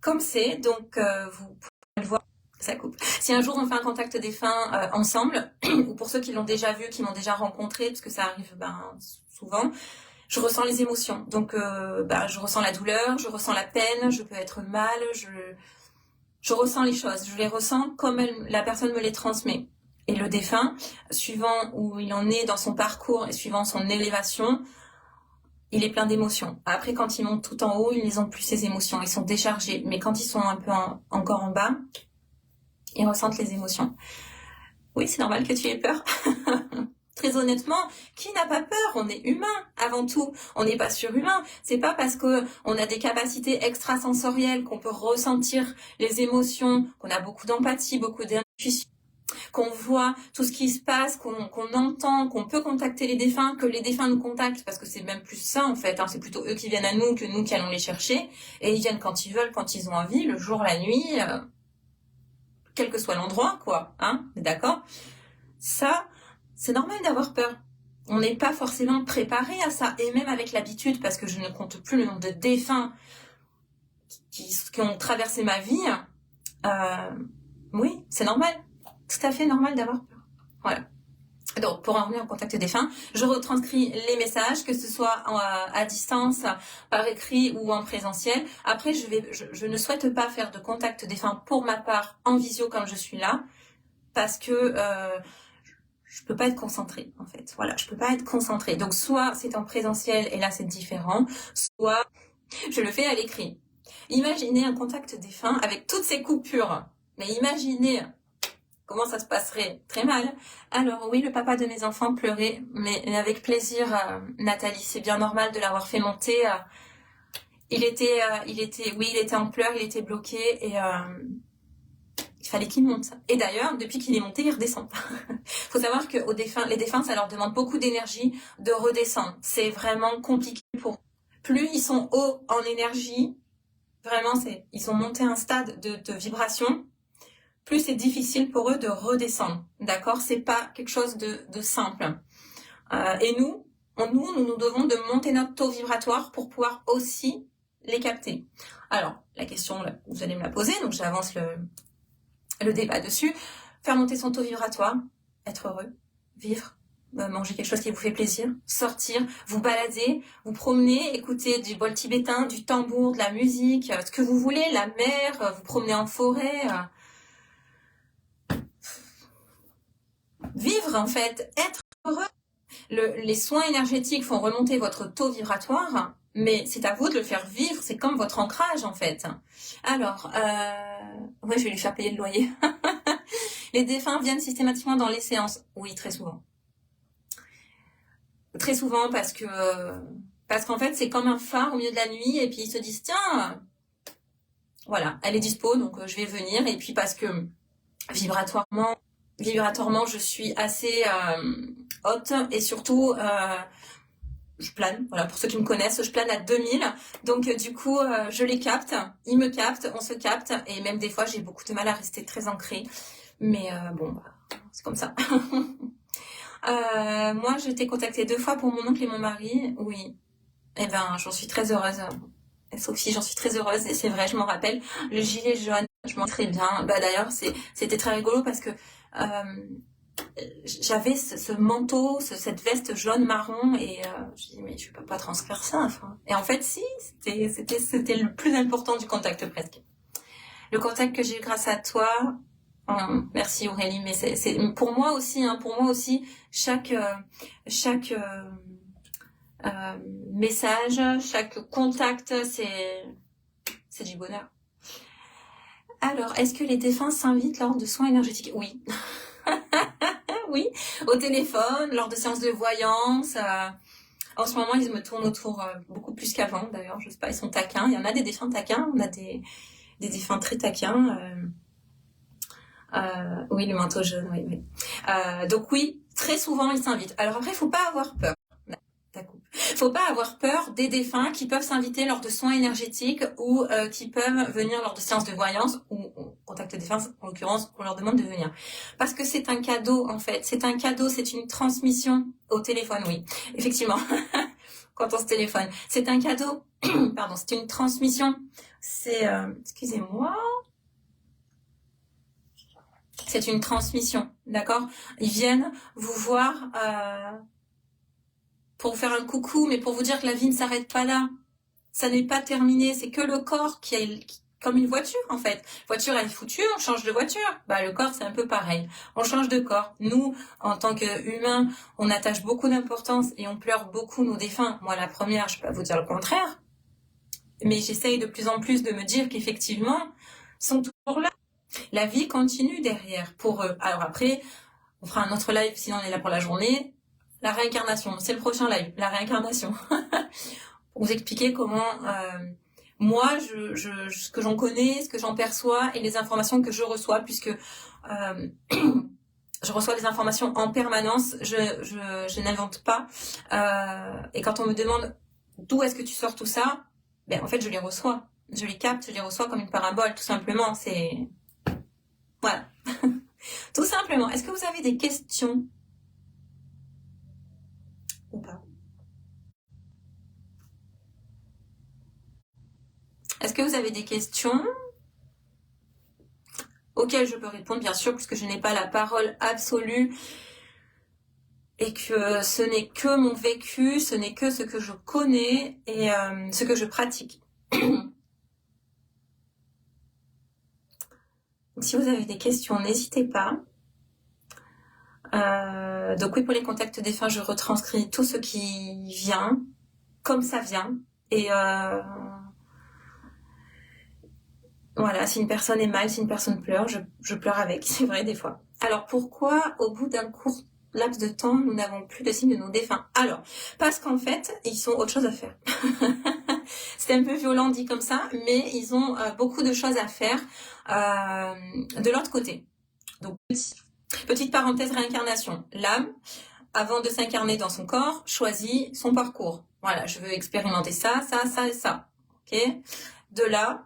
comme c'est, donc vous pouvez le voir, ça coupe. Si un jour on fait un contact défunt ensemble, ou pour ceux qui l'ont déjà vu, qui m'ont déjà rencontré, parce que ça arrive souvent, je ressens les émotions. Donc je ressens la douleur, je ressens la peine, je peux être mal, je ressens les choses, je les ressens comme la personne me les transmet. Et le défunt, suivant où il en est dans son parcours et suivant son élévation, il est plein d'émotions. Après, quand ils montent tout en haut, ils n'ont plus ces émotions, ils sont déchargés. Mais quand ils sont un peu encore en bas, ils ressentent les émotions. Oui, c'est normal que tu aies peur. Très honnêtement, qui n'a pas peur? On est humain avant tout. On n'est pas surhumain. C'est pas parce que on a des capacités extrasensorielles qu'on peut ressentir les émotions, qu'on a beaucoup d'empathie, beaucoup d'intuition, qu'on voit tout ce qui se passe, qu'on entend, qu'on peut contacter les défunts, que les défunts nous contactent, parce que c'est même plus ça en fait, c'est plutôt eux qui viennent à nous que nous qui allons les chercher, et ils viennent quand ils veulent, quand ils ont envie, le jour, la nuit, quel que soit l'endroit, quoi, d'accord? Ça, c'est normal d'avoir peur. On n'est pas forcément préparé à ça, et même avec l'habitude, parce que je ne compte plus le nombre de défunts qui ont traversé ma vie, oui, c'est normal. Tout à fait normal d'avoir peur. Voilà. Donc, pour en revenir au contact défunt, je retranscris les messages, que ce soit à distance, par écrit ou en présentiel. Après, je ne souhaite pas faire de contact défunt pour ma part en visio comme je suis là, parce que je peux pas être concentrée, en fait. Voilà, je peux pas être concentrée. Donc, soit c'est en présentiel et là c'est différent, soit je le fais à l'écrit. Imaginez un contact défunt avec toutes ces coupures. Mais imaginez comment ça se passerait? Très mal. Alors oui, le papa de mes enfants pleurait, mais avec plaisir, Nathalie. C'est bien normal de l'avoir fait monter. Il était en pleurs, il était bloqué et il fallait qu'il monte. Et d'ailleurs, depuis qu'il est monté, il redescend. Faut savoir que les défunts, ça leur demande beaucoup d'énergie de redescendre. C'est vraiment compliqué pour eux. Plus ils sont hauts en énergie, vraiment, ils ont monté un stade de vibration, plus c'est difficile pour eux de redescendre, d'accord? C'est pas quelque chose de simple. Et nous devons de monter notre taux vibratoire pour pouvoir aussi les capter. Alors, la question, vous allez me la poser, donc j'avance le débat dessus. Faire monter son taux vibratoire, être heureux, vivre, manger quelque chose qui vous fait plaisir, sortir, vous balader, vous promener, écouter du bol tibétain, du tambour, de la musique, ce que vous voulez, la mer, vous promener en forêt, vivre en fait, être heureux. Les soins énergétiques font remonter votre taux vibratoire, mais c'est à vous de le faire vivre, c'est comme votre ancrage en fait. Alors, ouais, je vais lui faire payer le loyer. Les défunts viennent systématiquement dans les séances. Oui, très souvent. Très souvent parce qu'en fait c'est comme un phare au milieu de la nuit et puis ils se disent tiens, voilà, elle est dispo donc je vais venir, et puis parce que vibratoirement je suis assez haute et surtout je plane. Voilà, pour ceux qui me connaissent, je plane à 2000. Donc du coup, je les capte, ils me captent, on se capte. Et même des fois, j'ai beaucoup de mal à rester très ancrée. Mais bon, bah, c'est comme ça. Moi, j'ai été contactée 2 fois pour mon oncle et mon mari. Oui. Eh ben, j'en suis très heureuse. Et Sophie, j'en suis très heureuse. Et c'est vrai, je m'en rappelle. Le gilet jaune, je m'en très bien. Bah d'ailleurs, c'était très rigolo parce que j'avais ce manteau, cette veste jaune marron et je dis mais je peux pas transcrire ça. Enfin. Et en fait, si, c'était le plus important du contact presque. Le contact que j'ai eu grâce à toi. Merci Aurélie, mais c'est pour moi aussi, hein, pour moi aussi, chaque message, chaque contact, c'est du bonheur. Alors, est-ce que les défunts s'invitent lors de soins énergétiques? Oui. Oui, au téléphone, lors de séances de voyance. En ce moment, ils me tournent autour beaucoup plus qu'avant, d'ailleurs. Je sais pas, ils sont taquins. Il y en a des défunts taquins, on a des défunts très taquins. Oui, le manteau jaune, oui, oui. Donc oui, très souvent, ils s'invitent. Alors après, il faut pas avoir peur. Faut pas avoir peur des défunts qui peuvent s'inviter lors de soins énergétiques ou qui peuvent venir lors de séances de voyance ou contact défunt, en l'occurrence, on leur demande de venir. Parce que c'est un cadeau, en fait. C'est un cadeau, c'est une transmission au téléphone, oui. Effectivement. Quand on se téléphone. C'est un cadeau. Pardon, c'est une transmission. C'est... excusez-moi. C'est une transmission, d'accord? Ils viennent vous voir... pour vous faire un coucou, mais pour vous dire que la vie ne s'arrête pas là. Ça n'est pas terminé, c'est que le corps qui est comme une voiture en fait. Voiture elle est foutue, on change de voiture. Bah le corps c'est un peu pareil. On change de corps. Nous, en tant qu'humains, on attache beaucoup d'importance et on pleure beaucoup nos défunts. Moi la première, je peux pas vous dire le contraire. Mais j'essaye de plus en plus de me dire qu'effectivement, ils sont toujours là. La vie continue derrière pour eux. Alors après, on fera un autre live si on est là pour la journée. La réincarnation, c'est le prochain live, la réincarnation. Pour vous expliquer comment moi, ce que j'en connais, ce que j'en perçois et les informations que je reçois, puisque je reçois des informations en permanence, je n'invente pas. Et quand on me demande d'où est-ce que tu sors tout ça, ben en fait je les reçois, je les capte, je les reçois comme une parabole, tout simplement. C'est voilà, tout simplement. Est-ce que vous avez des questions? Ou pas? Est-ce que vous avez des questions auxquelles je peux répondre, bien sûr, puisque je n'ai pas la parole absolue et que ce n'est que mon vécu, ce n'est que ce que je connais et ce que je pratique. Donc, si vous avez des questions, n'hésitez pas. Donc oui, pour les contacts défunts, je retranscris tout ce qui vient, comme ça vient. Et voilà, si une personne est mal, si une personne pleure, je pleure avec, c'est vrai des fois. Alors pourquoi, au bout d'un court laps de temps, nous n'avons plus de signes de nos défunts? Alors, parce qu'en fait, ils ont autre chose à faire. C'est un peu violent dit comme ça, mais ils ont beaucoup de choses à faire de l'autre côté. Donc, petite parenthèse réincarnation. L'âme, avant de s'incarner dans son corps, choisit son parcours. Voilà, je veux expérimenter ça, ça, ça et ça. Ok. De là,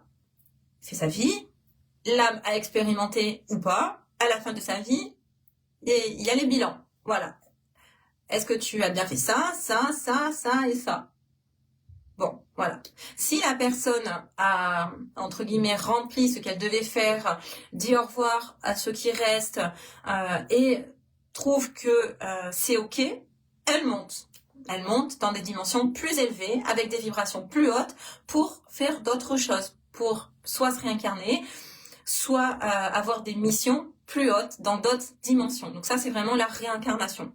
fait sa vie. L'âme a expérimenté ou pas. À la fin de sa vie, et il y a les bilans. Voilà. Est-ce que tu as bien fait ça, ça, ça, ça et ça? Bon, voilà. Si la personne a, entre guillemets, rempli ce qu'elle devait faire, dit au revoir à ceux qui restent et trouve que c'est OK, elle monte. Elle monte dans des dimensions plus élevées, avec des vibrations plus hautes, pour faire d'autres choses, pour soit se réincarner, soit avoir des missions plus hautes dans d'autres dimensions. Donc ça, c'est vraiment la réincarnation.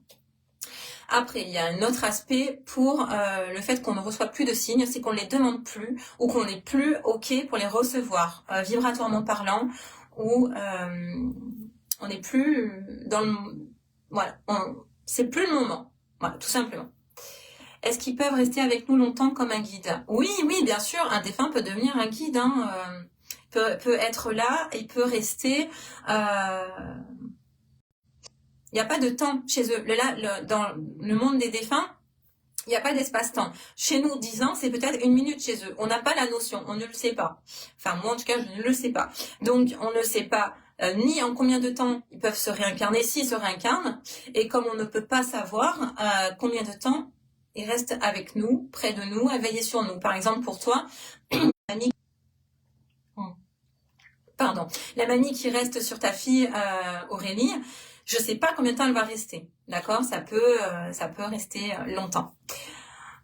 Après, il y a un autre aspect pour le fait qu'on ne reçoit plus de signes, c'est qu'on ne les demande plus ou qu'on n'est plus OK pour les recevoir, vibratoirement parlant, ou on n'est plus dans le... Voilà, c'est plus le moment. Voilà, tout simplement. Est-ce qu'ils peuvent rester avec nous longtemps comme un guide? Oui, oui, bien sûr, un défunt peut devenir un guide, hein, peut être là et peut rester... Il n'y a pas de temps chez eux. Là, dans le monde des défunts, Il n'y a pas d'espace-temps. Chez nous, 10 ans, c'est peut-être 1 minute chez eux. On n'a pas la notion, on ne le sait pas. Enfin, moi, en tout cas, je ne le sais pas. Donc, on ne sait pas ni en combien de temps ils peuvent se réincarner, s'ils se réincarnent. Et comme on ne peut pas savoir combien de temps ils restent avec nous, près de nous, à veiller sur nous. Par exemple, pour toi, la mamie qui reste sur ta fille, Aurélie, je sais pas combien de temps elle va rester. D'accord, ça peut rester longtemps.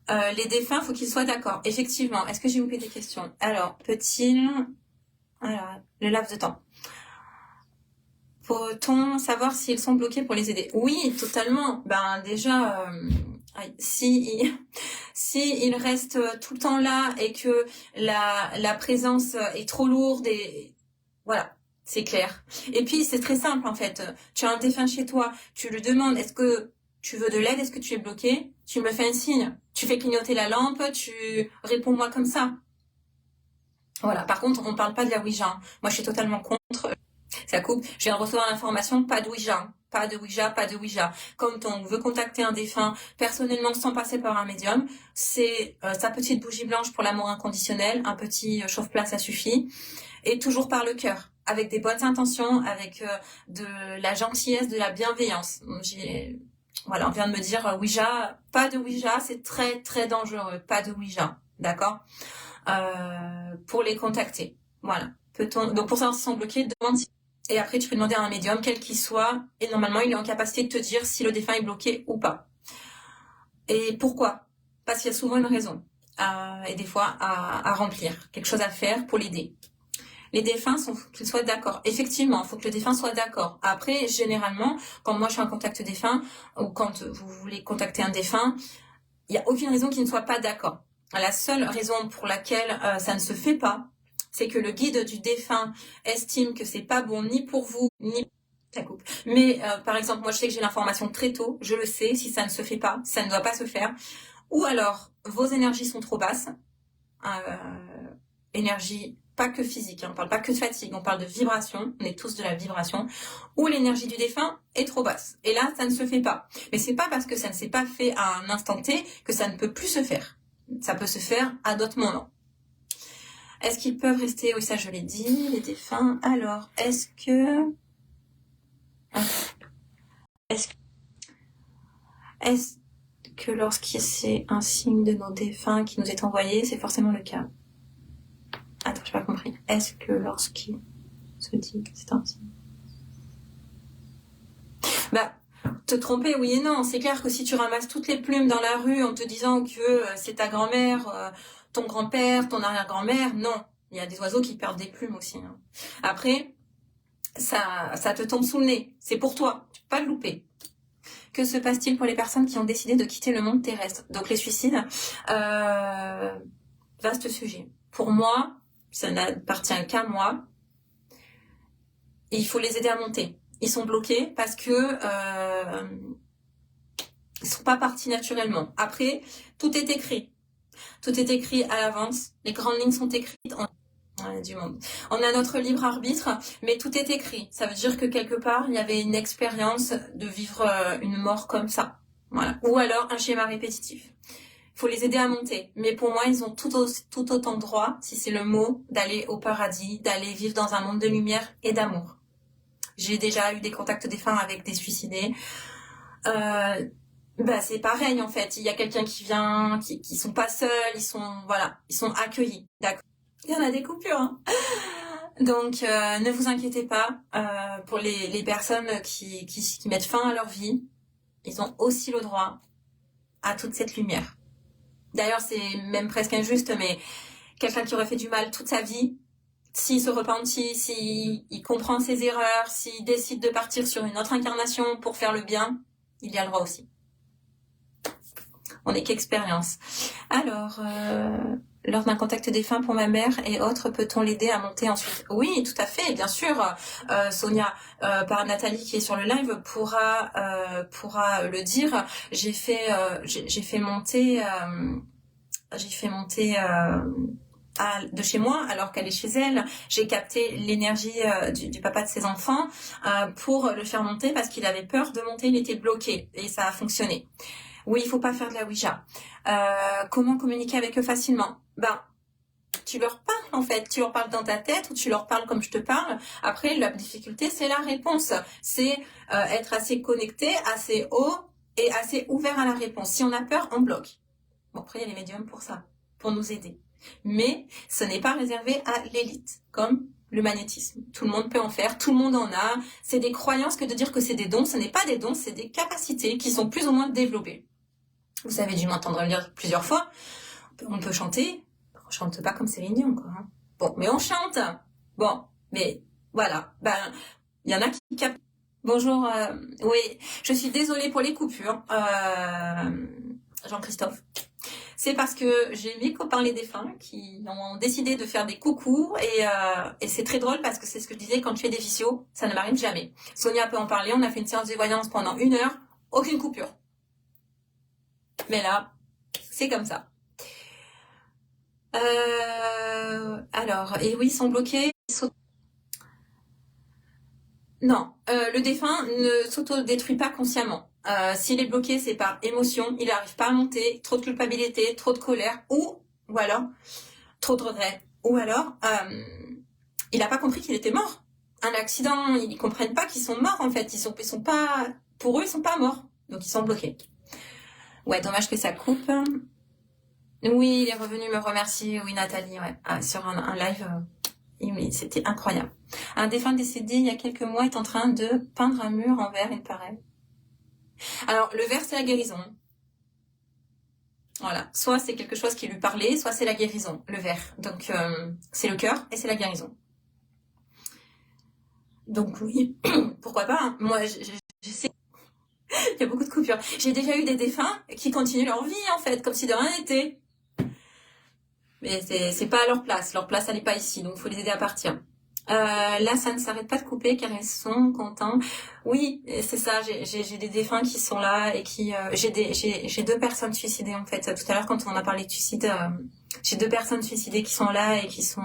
Les défunts, faut qu'ils soient d'accord. Effectivement. Est-ce que j'ai loupé des questions? Alors, peut-il... Alors, le laps de temps. Peut-on savoir s'ils sont bloqués pour les aider? Oui, totalement. Ben déjà, si ils restent tout le temps là et que la présence est trop lourde et voilà. C'est clair. Et puis, c'est très simple, en fait. Tu as un défunt chez toi. Tu lui demandes, est-ce que tu veux de l'aide? Est-ce que tu es bloqué? Tu me fais un signe. Tu fais clignoter la lampe. Tu réponds-moi comme ça. Voilà. Par contre, on parle pas de la Ouija. Moi, je suis totalement contre. Ça coupe. Je viens de recevoir l'information, pas de Ouija. Pas de Ouija, pas de Ouija. Quand on veut contacter un défunt personnellement sans passer par un médium, c'est sa petite bougie blanche pour l'amour inconditionnel. Un petit chauffe-plat, ça suffit. Et toujours par le cœur, avec des bonnes intentions, avec de la gentillesse, de la bienveillance. Voilà, on vient de me dire Ouija, pas de Ouija, c'est très très dangereux, pas de Ouija, d'accord, pour les contacter. Voilà. Donc pour savoir s'ils sont bloqués, demande si... Et après tu peux demander à un médium, quel qu'il soit, et normalement il est en capacité de te dire si le défunt est bloqué ou pas. Et pourquoi? Parce qu'il y a souvent une raison, et des fois à remplir, quelque chose à faire pour l'aider. Les défunts, faut qu'ils soient d'accord. Effectivement, il faut que le défunt soit d'accord. Après, généralement, quand moi je suis en contact défunt, ou quand vous voulez contacter un défunt, il n'y a aucune raison qu'il ne soit pas d'accord. La seule raison pour laquelle ça ne se fait pas, c'est que le guide du défunt estime que c'est pas bon ni pour vous, ni... Ça coupe. Mais par exemple, moi je sais que j'ai l'information très tôt, je le sais, si ça ne se fait pas, ça ne doit pas se faire. Ou alors, vos énergies sont trop basses. Énergie pas que physique, hein, on parle pas que de fatigue, on parle de vibration, on est tous de la vibration, ou l'énergie du défunt est trop basse. Et là, ça ne se fait pas. Mais c'est pas parce que ça ne s'est pas fait à un instant T que ça ne peut plus se faire. Ça peut se faire à d'autres moments. Est-ce qu'ils peuvent rester? Oui, ça je l'ai dit, les défunts. Alors, est-ce que lorsqu'il c'est un signe de nos défunts qui nous est envoyé, c'est forcément le cas? Attends, j'ai pas compris. Est-ce que lorsqu'il se dit que c'est un signe? Bah, te tromper, oui et non. C'est clair que si tu ramasses toutes les plumes dans la rue en te disant que c'est ta grand-mère, ton grand-père, ton arrière-grand-mère, non. Il y a des oiseaux qui perdent des plumes aussi. Hein. Après, ça te tombe sous le nez. C'est pour toi. Tu peux pas le louper. Que se passe-t-il pour les personnes qui ont décidé de quitter le monde terrestre? Donc les suicides, vaste sujet. Pour moi, ça n'appartient qu'à moi. Et il faut les aider à monter. Ils sont bloqués parce que ils sont pas partis naturellement. Après, tout est écrit. Tout est écrit à l'avance. Les grandes lignes sont écrites. On a du monde. On a notre libre arbitre, mais tout est écrit. Ça veut dire que quelque part, il y avait une expérience de vivre une mort comme ça. Voilà. Ou alors un schéma répétitif. Il faut les aider à monter. Mais pour moi, ils ont tout autant de droit, si c'est le mot, d'aller au paradis, d'aller vivre dans un monde de lumière et d'amour. J'ai déjà eu des contacts défunts avec des suicidés. Bah c'est pareil en fait. Il y a quelqu'un qui vient, qui sont pas seuls, ils sont accueillis. D'accord. Il y en a des coupures. Hein. Donc ne vous inquiétez pas pour les personnes qui mettent fin à leur vie. Ils ont aussi le droit à toute cette lumière. D'ailleurs, c'est même presque injuste, mais quelqu'un qui aurait fait du mal toute sa vie, s'il se repentit, s'il comprend ses erreurs, s'il décide de partir sur une autre incarnation pour faire le bien, il y a le droit aussi. On n'est qu'expérience. Alors, lors d'un contact défunt pour ma mère et autres, peut-on l'aider à monter ensuite? Oui, tout à fait, bien sûr. Sonia, par Nathalie qui est sur le live, pourra le dire. J'ai fait monter de chez moi alors qu'elle est chez elle. J'ai capté l'énergie du papa de ses enfants pour le faire monter parce qu'il avait peur de monter, il était bloqué et ça a fonctionné. Oui, il faut pas faire de la Ouija. Comment communiquer avec eux facilement? Ben, tu leur parles en fait, tu leur parles dans ta tête ou tu leur parles comme je te parle. Après, la difficulté, c'est la réponse. C'est être assez connecté, assez haut et assez ouvert à la réponse. Si on a peur, on bloque. Bon, après, il y a les médiums pour ça, pour nous aider. Mais ce n'est pas réservé à l'élite, comme le magnétisme. Tout le monde peut en faire, tout le monde en a. C'est des croyances que de dire que c'est des dons. Ce n'est pas des dons, c'est des capacités qui sont plus ou moins développées. Vous avez dû m'entendre le dire plusieurs fois. On peut chanter. On chante pas comme Céline Dion, quoi. Hein. Bon, mais on chante. Bon, mais voilà. Ben, il y en a qui captent. Bonjour. Oui, je suis désolée pour les coupures. Jean-Christophe. C'est parce que j'ai mes copains les défunts qui ont décidé de faire des coucous et c'est très drôle parce que c'est ce que je disais, quand tu fais des visios, ça ne m'arrive jamais. Sonia peut en parler, on a fait une séance de voyance pendant 1 heure, aucune coupure. Mais là, c'est comme ça. Alors, et oui, ils sont bloqués. Non, le défunt ne s'auto-détruit pas consciemment. S'il est bloqué, c'est par émotion, il n'arrive pas à monter, trop de culpabilité, trop de colère, ou alors, trop de regrets. Ou alors, il n'a pas compris qu'il était mort. Un accident, ils comprennent pas qu'ils sont morts en fait. Ils sont pas, pour eux, ils sont pas morts. Donc ils sont bloqués. Ouais, dommage que ça coupe. Oui, il est revenu me remercier. Oui, Nathalie, ouais. Sur un live. Oui, c'était incroyable. Un défunt décédé il y a quelques mois est en train de peindre un mur en verre, il paraît. Alors, le verre, c'est la guérison. Voilà. Soit c'est quelque chose qui lui parlait, soit c'est la guérison, le verre. Donc, c'est le cœur et c'est la guérison. Donc, oui, pourquoi pas. Hein. Moi, je sais, il y a beaucoup de coupures. J'ai déjà eu des défunts qui continuent leur vie, en fait, comme si de rien n'était. Mais c'est pas à leur place. Leur place, elle n'est pas ici, donc il faut les aider à partir. Là, ça ne s'arrête pas de couper car ils sont contents. Oui, c'est ça. J'ai des défunts qui sont là et qui j'ai 2 personnes suicidées en fait. Tout à l'heure, quand on a parlé de suicide, j'ai 2 personnes suicidées qui sont là et qui sont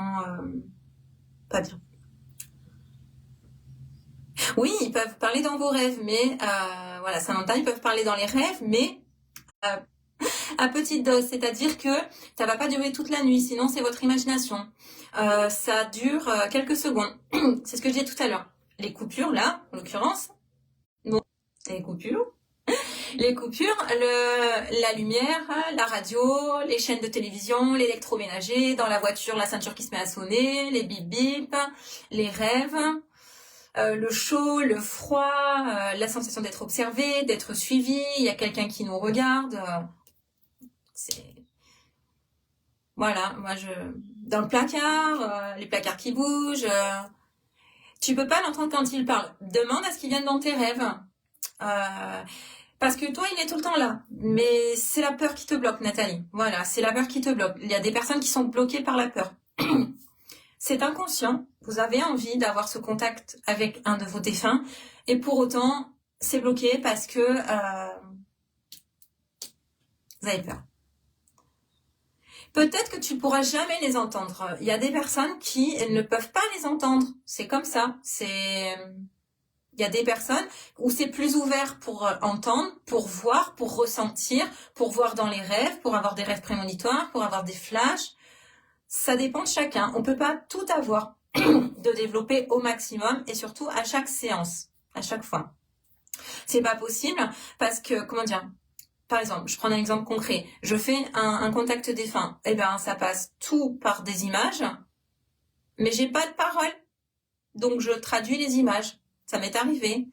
pas bien. Oui, ils peuvent parler dans vos rêves, mais voilà, Samantha, ils peuvent parler dans les rêves, mais à petite dose, c'est-à-dire que ça va pas durer toute la nuit, sinon c'est votre imagination. Ça dure quelques secondes. C'est ce que je disais tout à l'heure. Les coupures, là, en l'occurrence, bon, les coupures, la lumière, la radio, les chaînes de télévision, l'électroménager, dans la voiture, la ceinture qui se met à sonner, les bip bip, les rêves, le chaud, le froid, la sensation d'être observé, d'être suivi, il y a quelqu'un qui nous regarde. Voilà, moi dans le placard, les placards qui bougent, tu peux pas l'entendre quand il parle. Demande à ce qu'il vienne dans tes rêves. Parce que toi, il est tout le temps là. Mais c'est la peur qui te bloque, Nathalie. Voilà, c'est la peur qui te bloque. Il y a des personnes qui sont bloquées par la peur. C'est inconscient. Vous avez envie d'avoir ce contact avec un de vos défunts. Et pour autant, c'est bloqué parce que vous avez peur. Peut-être que tu pourras jamais les entendre. Il y a des personnes qui ne peuvent pas les entendre. C'est comme ça. Il y a des personnes où c'est plus ouvert pour entendre, pour voir, pour ressentir, pour voir dans les rêves, pour avoir des rêves prémonitoires, pour avoir des flashs. Ça dépend de chacun. On peut pas tout avoir de développer au maximum et surtout à chaque séance, à chaque fois. C'est pas possible parce que, comment dire, par exemple, je prends un exemple concret. Je fais un contact défunt. Eh ben, ça passe tout par des images, mais j'ai pas de parole. Donc, je traduis les images. Ça m'est arrivé.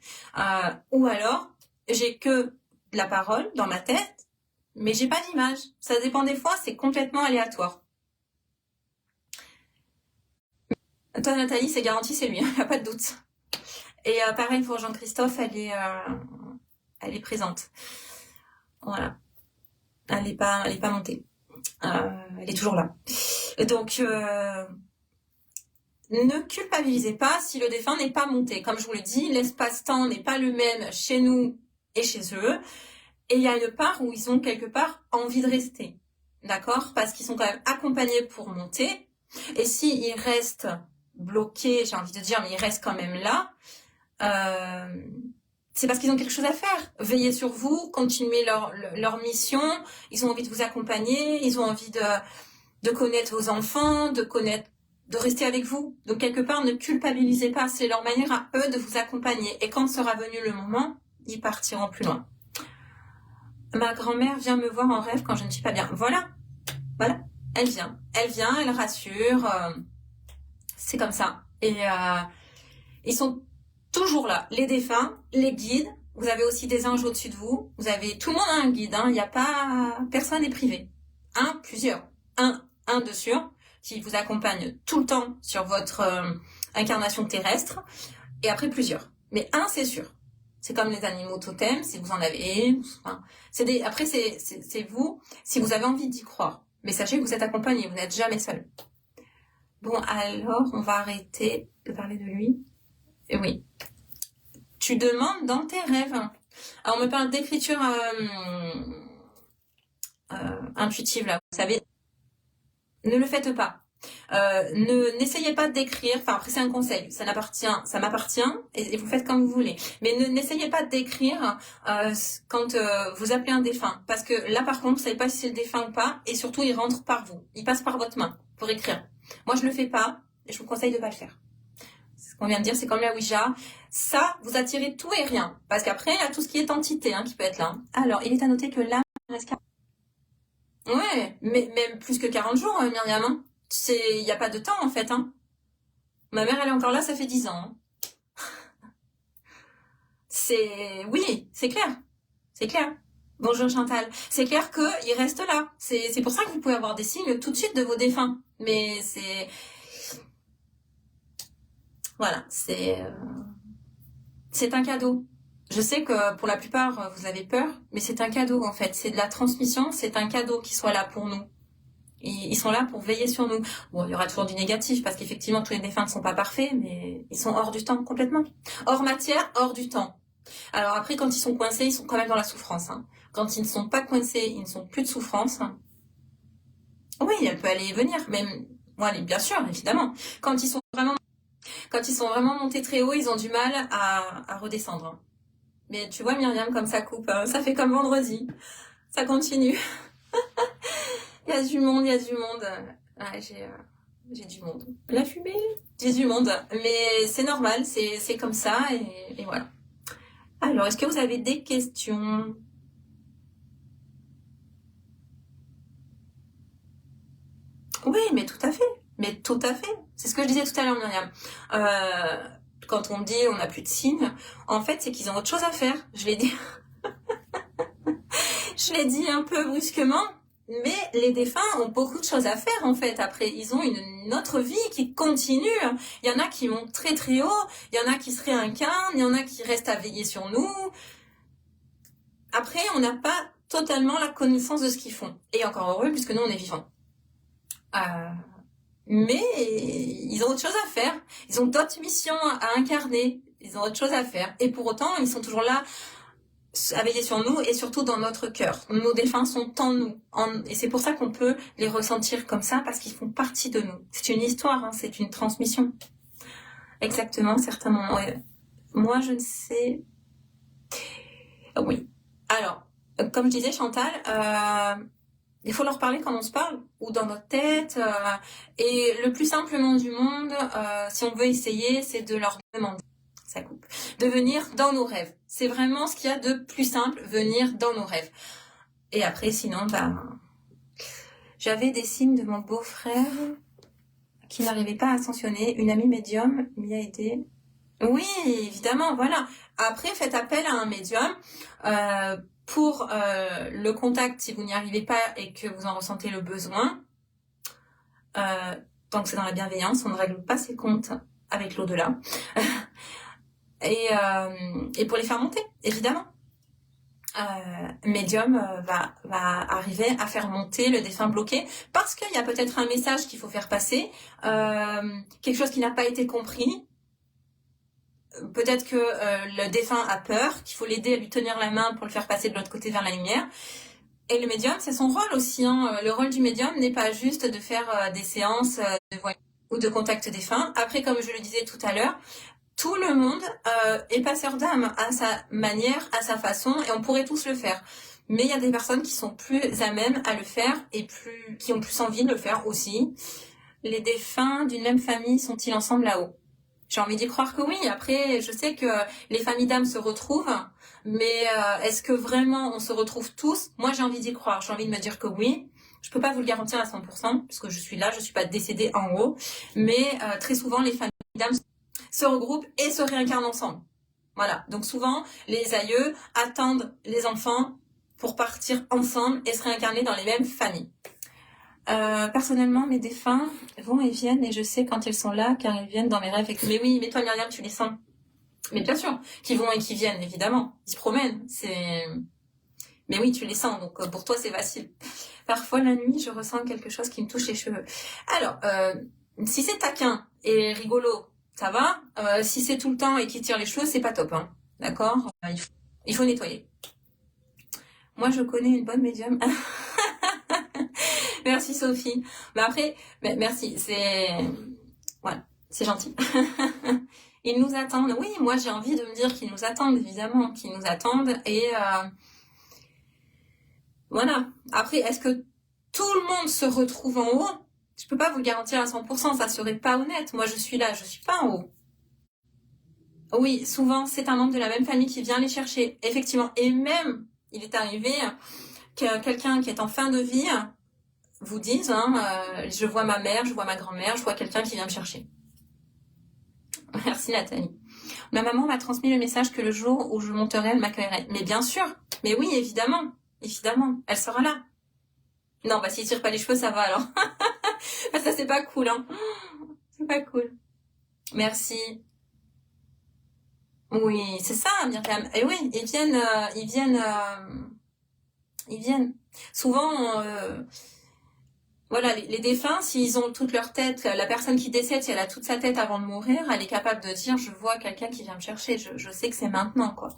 Ou alors, j'ai que de la parole dans ma tête, mais j'ai pas d'image. Ça dépend des fois, c'est complètement aléatoire. Toi, Nathalie, c'est garanti, c'est lui, y a pas de doute. Et pareil pour Jean-Christophe, elle est présente. Voilà. Elle est pas montée. Elle est toujours là. Donc, ne culpabilisez pas si le défunt n'est pas monté. Comme je vous le dis, l'espace-temps n'est pas le même chez nous et chez eux. Et il y a une part où ils ont quelque part envie de rester. D'accord? Parce qu'ils sont quand même accompagnés pour monter. Et s'ils restent bloqués, j'ai envie de dire, mais ils restent quand même là, c'est parce qu'ils ont quelque chose à faire. Veiller sur vous, continuer leur mission. Ils ont envie de vous accompagner. Ils ont envie de connaître vos enfants, de rester avec vous. Donc quelque part, ne culpabilisez pas. C'est leur manière à eux de vous accompagner. Et quand sera venu le moment, ils partiront plus loin. Ma grand-mère vient me voir en rêve quand je ne suis pas bien. Voilà. Elle vient, elle rassure. C'est comme ça. Et ils sont toujours là. Les défunts, les guides. Vous avez aussi des anges au-dessus de vous. Tout le monde a un guide. Il n'y a pas, personne n'est privé. Plusieurs. Un de sûr, qui vous accompagne tout le temps sur votre incarnation terrestre. Et après plusieurs. Mais un, c'est sûr. C'est comme les animaux totems, si vous en avez. Enfin, après, c'est vous, si vous avez envie d'y croire. Mais sachez que vous êtes accompagné, vous n'êtes jamais seul. Bon, alors, on va arrêter de parler de lui. Et oui. Tu demandes dans tes rêves. Alors, on me parle d'écriture intuitive, là. Vous savez, ne le faites pas. N'essayez pas d'écrire, enfin après c'est un conseil, ça m'appartient et vous faites comme vous voulez, mais n'essayez pas d'écrire quand vous appelez un défunt, parce que là par contre vous savez pas si c'est le défunt ou pas, et surtout il rentre par vous, il passe par votre main pour écrire. Moi je le fais pas et je vous conseille de pas le faire. Ce qu'on vient de dire, c'est comme la Ouija, ça vous attirez tout et rien, parce qu'après il y a tout ce qui est entité qui peut être là. Alors il est à noter que là ouais, mais même plus que 40 jours Myriam, il n'y a pas de temps en fait. Ma mère elle est encore là, ça fait 10 ans. Oui, c'est clair. Bonjour Chantal. C'est clair qu'il reste là. C'est pour ça que vous pouvez avoir des signes tout de suite de vos défunts. Mais voilà, c'est un cadeau. Je sais que pour la plupart vous avez peur, mais c'est un cadeau en fait. C'est de la transmission, c'est un cadeau qui soit là pour nous. Ils sont là pour veiller sur nous. Bon, il y aura toujours du négatif, parce qu'effectivement, tous les défunts ne sont pas parfaits, mais ils sont hors du temps, complètement. Hors matière, hors du temps. Alors après, quand ils sont coincés, ils sont quand même dans la souffrance. Quand ils ne sont pas coincés, ils ne sont plus de souffrance. Oui, elle peut aller et venir, même, bien sûr, évidemment. Quand ils sont vraiment montés très haut, ils ont du mal à redescendre. Mais tu vois, Myriam, comme ça coupe, ça fait comme vendredi. Ça continue. Il y a du monde. Ouais, j'ai du monde. La fumée, j'ai du monde. Mais c'est normal, c'est comme ça et voilà. Alors, est-ce que vous avez des questions? Oui, mais tout à fait. C'est ce que je disais tout à l'heure, Myriam. Quand on dit on n'a plus de signes, en fait, c'est qu'ils ont autre chose à faire. Je l'ai dit. Je l'ai dit un peu brusquement. Mais les défunts ont beaucoup de choses à faire en fait. Après, ils ont une autre vie qui continue. Il y en a qui montent très très haut, il y en a qui se réincarnent, il y en a qui restent à veiller sur nous. Après, on n'a pas totalement la connaissance de ce qu'ils font. Et encore heureux, puisque nous, on est vivants. Mais ils ont autre chose à faire. Ils ont d'autres missions à incarner. Ils ont autre chose à faire. Et pour autant, ils sont toujours là à veiller sur nous et surtout dans notre cœur. Nos défunts sont en nous. Et c'est pour ça qu'on peut les ressentir comme ça, parce qu'ils font partie de nous. C'est une histoire, c'est une transmission. Exactement, certainement. Ouais. Moi, je ne sais... Oui. Alors, comme je disais, Chantal, il faut leur parler quand on se parle, ou dans notre tête. Et le plus simplement du monde, si on veut essayer, c'est de leur demander. Ça coupe. De venir dans nos rêves. C'est vraiment ce qu'il y a de plus simple, venir dans nos rêves. Et après, sinon, j'avais des signes de mon beau-frère qui n'arrivait pas à ascensionner. Une amie médium m'y a aidé. Oui, évidemment, voilà. Après, faites appel à un médium pour le contact si vous n'y arrivez pas et que vous en ressentez le besoin. Tant que c'est dans la bienveillance, on ne règle pas ses comptes avec l'au-delà. Et pour les faire monter, évidemment. Médium va arriver à faire monter le défunt bloqué, parce qu'il y a peut-être un message qu'il faut faire passer, quelque chose qui n'a pas été compris. Peut-être que le défunt a peur, qu'il faut l'aider à lui tenir la main pour le faire passer de l'autre côté vers la lumière. Et le médium, c'est son rôle aussi. Le rôle du médium n'est pas juste de faire des séances de voyance ou de contact défunt. Après, comme je le disais tout à l'heure, tout le monde est passeur d'âme à sa manière, à sa façon, et on pourrait tous le faire. Mais il y a des personnes qui sont plus à même à le faire et qui ont plus envie de le faire aussi. Les défunts d'une même famille sont-ils ensemble là-haut? J'ai envie d'y croire que oui. Après, je sais que les familles d'âmes se retrouvent, mais est-ce que vraiment on se retrouve tous? Moi, j'ai envie d'y croire. J'ai envie de me dire que oui. Je peux pas vous le garantir à 100%, puisque je suis là, je suis pas décédée en haut. Mais très souvent, les familles d'âmes se regroupent et se réincarnent ensemble. Voilà. Donc souvent, les aïeux attendent les enfants pour partir ensemble et se réincarner dans les mêmes familles. Personnellement, mes défunts vont et viennent et je sais quand ils sont là car ils viennent dans mes rêves. Mais oui, mais toi Myriam, tu les sens. Mais bien sûr, qu'ils vont et qu'ils viennent, évidemment. Ils se promènent. Mais oui, tu les sens, donc pour toi c'est facile. Parfois la nuit, je ressens quelque chose qui me touche les cheveux. Alors, si c'est taquin et rigolo, ça va. Si c'est tout le temps et qui tire les cheveux, c'est pas top, hein. D'accord? Il faut nettoyer. Moi, je connais une bonne médium. Merci Sophie. Mais après, merci, voilà, c'est gentil. Ils nous attendent. Oui, moi j'ai envie de me dire qu'ils nous attendent, évidemment, qu'ils nous attendent. Et voilà. Après, est-ce que tout le monde se retrouve en haut? Je peux pas vous le garantir à 100%, ça serait pas honnête. Moi, je suis là, je suis pas en haut. Oui, souvent, c'est un membre de la même famille qui vient les chercher, effectivement. Et même, il est arrivé que quelqu'un qui est en fin de vie vous dise, je vois ma mère, je vois ma grand-mère, je vois quelqu'un qui vient me chercher. Merci Nathalie. Ma maman m'a transmis le message que le jour où je monterai, elle m'accueillerait. Mais bien sûr, mais oui, évidemment, elle sera là. Non, bah s'il tire pas les cheveux, ça va alors. Ça c'est pas cool, hein. C'est pas cool. Merci. Oui, c'est ça, Myriam. Et oui, ils viennent. Souvent, voilà, les défunts, s'ils ont toute leur tête, la personne qui décède, si elle a toute sa tête avant de mourir, elle est capable de dire, je vois quelqu'un qui vient me chercher, je sais que c'est maintenant, quoi.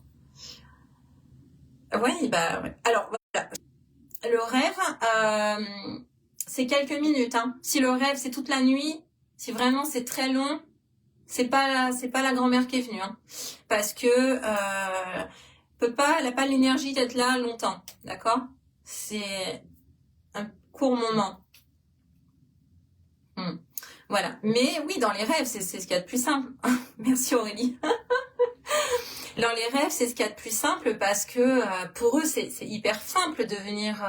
Oui, bah, ouais. Alors, voilà. Le rêve, c'est quelques minutes, hein. Si le rêve, c'est toute la nuit, si vraiment c'est très long, c'est pas la grand-mère qui est venue, hein. Parce que, elle a pas l'énergie d'être là longtemps, d'accord? C'est un court moment. Voilà. Mais oui, dans les rêves, c'est ce qu'il y a de plus simple. Merci Aurélie. Dans les rêves, c'est ce qu'il y a de plus simple parce que pour eux, c'est hyper simple de venir.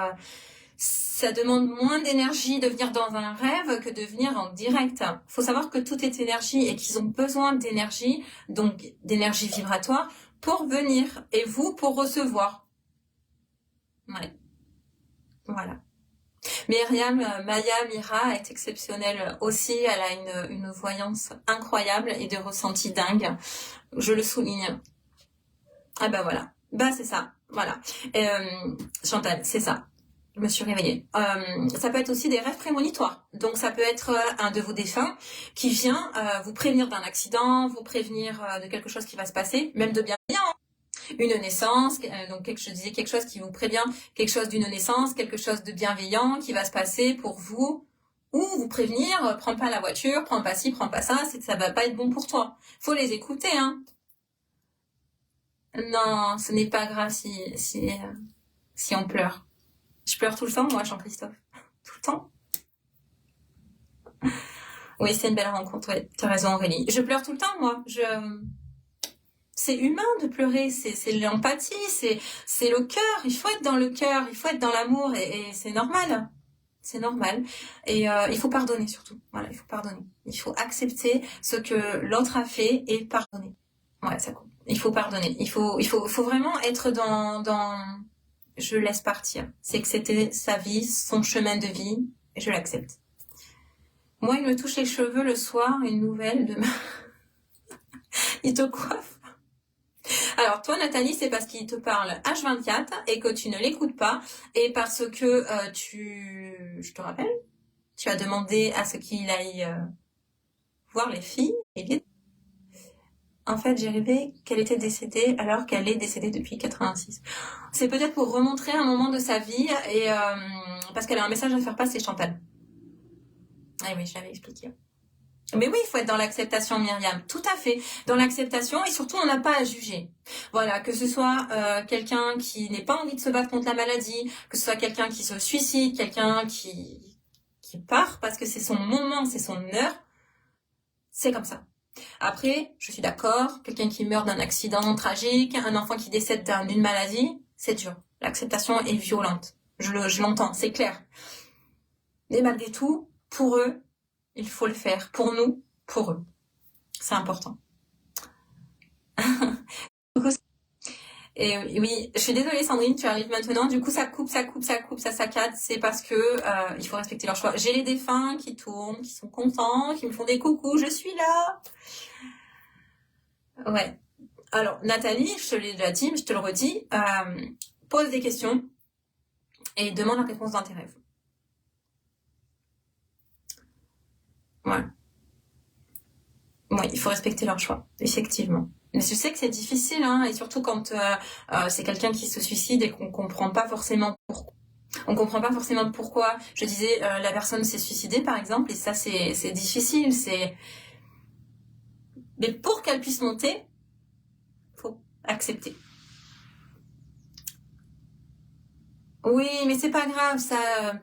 Ça demande moins d'énergie de venir dans un rêve que de venir en direct. Faut savoir que tout est énergie et qu'ils ont besoin d'énergie, donc d'énergie vibratoire, pour venir et vous pour recevoir. Ouais. Voilà. Myriam, Maya, Mira est exceptionnelle aussi. Elle a une voyance incroyable et de ressenti dingue. Je le souligne. Ah bah voilà. Bah c'est ça. Voilà. Chantal, c'est ça. Je me suis réveillée. Ça peut être aussi des rêves prémonitoires. Donc ça peut être un de vos défunts qui vient vous prévenir d'un accident, vous prévenir de quelque chose qui va se passer, même de bienveillant. Une naissance, donc je disais quelque chose qui vous prévient, quelque chose d'une naissance, quelque chose de bienveillant qui va se passer pour vous, ou vous prévenir, prends pas la voiture, prends pas ci, prends pas ça, ça va pas être bon pour toi. Faut les écouter, hein. Non, ce n'est pas grave si on pleure. Je pleure tout le temps, moi, Jean-Christophe. Tout le temps. Oui, c'est une belle rencontre, ouais. T'as raison, Aurélie. Je pleure tout le temps, moi. C'est humain de pleurer, c'est l'empathie, c'est le cœur. Il faut être dans le cœur, il faut être dans l'amour et c'est normal. C'est normal. Et il faut pardonner surtout. Voilà, il faut pardonner. Il faut accepter ce que l'autre a fait et pardonner. Ouais, ça compte. Il faut pardonner. Il faut vraiment être dans je laisse partir. C'est que c'était sa vie, son chemin de vie, et je l'accepte. Moi, il me touche les cheveux le soir, une nouvelle de il te coiffe. Alors toi Nathalie, c'est parce qu'il te parle H24 et que tu ne l'écoutes pas et parce que je te rappelle, tu as demandé à ce qu'il aille voir les filles et en fait j'ai rêvé qu'elle était décédée alors qu'elle est décédée depuis 86. C'est peut-être pour remontrer un moment de sa vie et parce qu'elle a un message à faire passer, Chantal. Ah oui, je l'avais expliqué. Mais oui, il faut être dans l'acceptation, Myriam. Tout à fait. Dans l'acceptation et surtout, on n'a pas à juger. Voilà, que ce soit quelqu'un qui n'ait pas envie de se battre contre la maladie, que ce soit quelqu'un qui se suicide, quelqu'un qui part parce que c'est son moment, c'est son heure. C'est comme ça. Après, je suis d'accord, quelqu'un qui meurt d'un accident tragique, un enfant qui décède d'une maladie, c'est dur. L'acceptation est violente. Je l'entends, c'est clair. Mais malgré tout, pour eux, il faut le faire. Pour nous, pour eux. C'est important. Et oui, je suis désolée Sandrine, tu arrives maintenant. Du coup, ça coupe, ça saccade. C'est parce que il faut respecter leur choix. J'ai les défunts qui tournent, qui sont contents, qui me font des coucous. Je suis là. Ouais. Alors, Nathalie, je te l'ai déjà dit, mais je te le redis. Pose des questions et demande la réponse dans tes rêves. Voilà. Ouais, il faut respecter leur choix, effectivement. Mais je sais que c'est difficile, hein, et surtout quand c'est quelqu'un qui se suicide et qu'on comprend pas forcément pourquoi. On comprend pas forcément pourquoi. Je disais, la personne s'est suicidée, par exemple, et ça, c'est difficile. Mais pour qu'elle puisse monter, faut accepter. Oui, mais c'est pas grave, ça,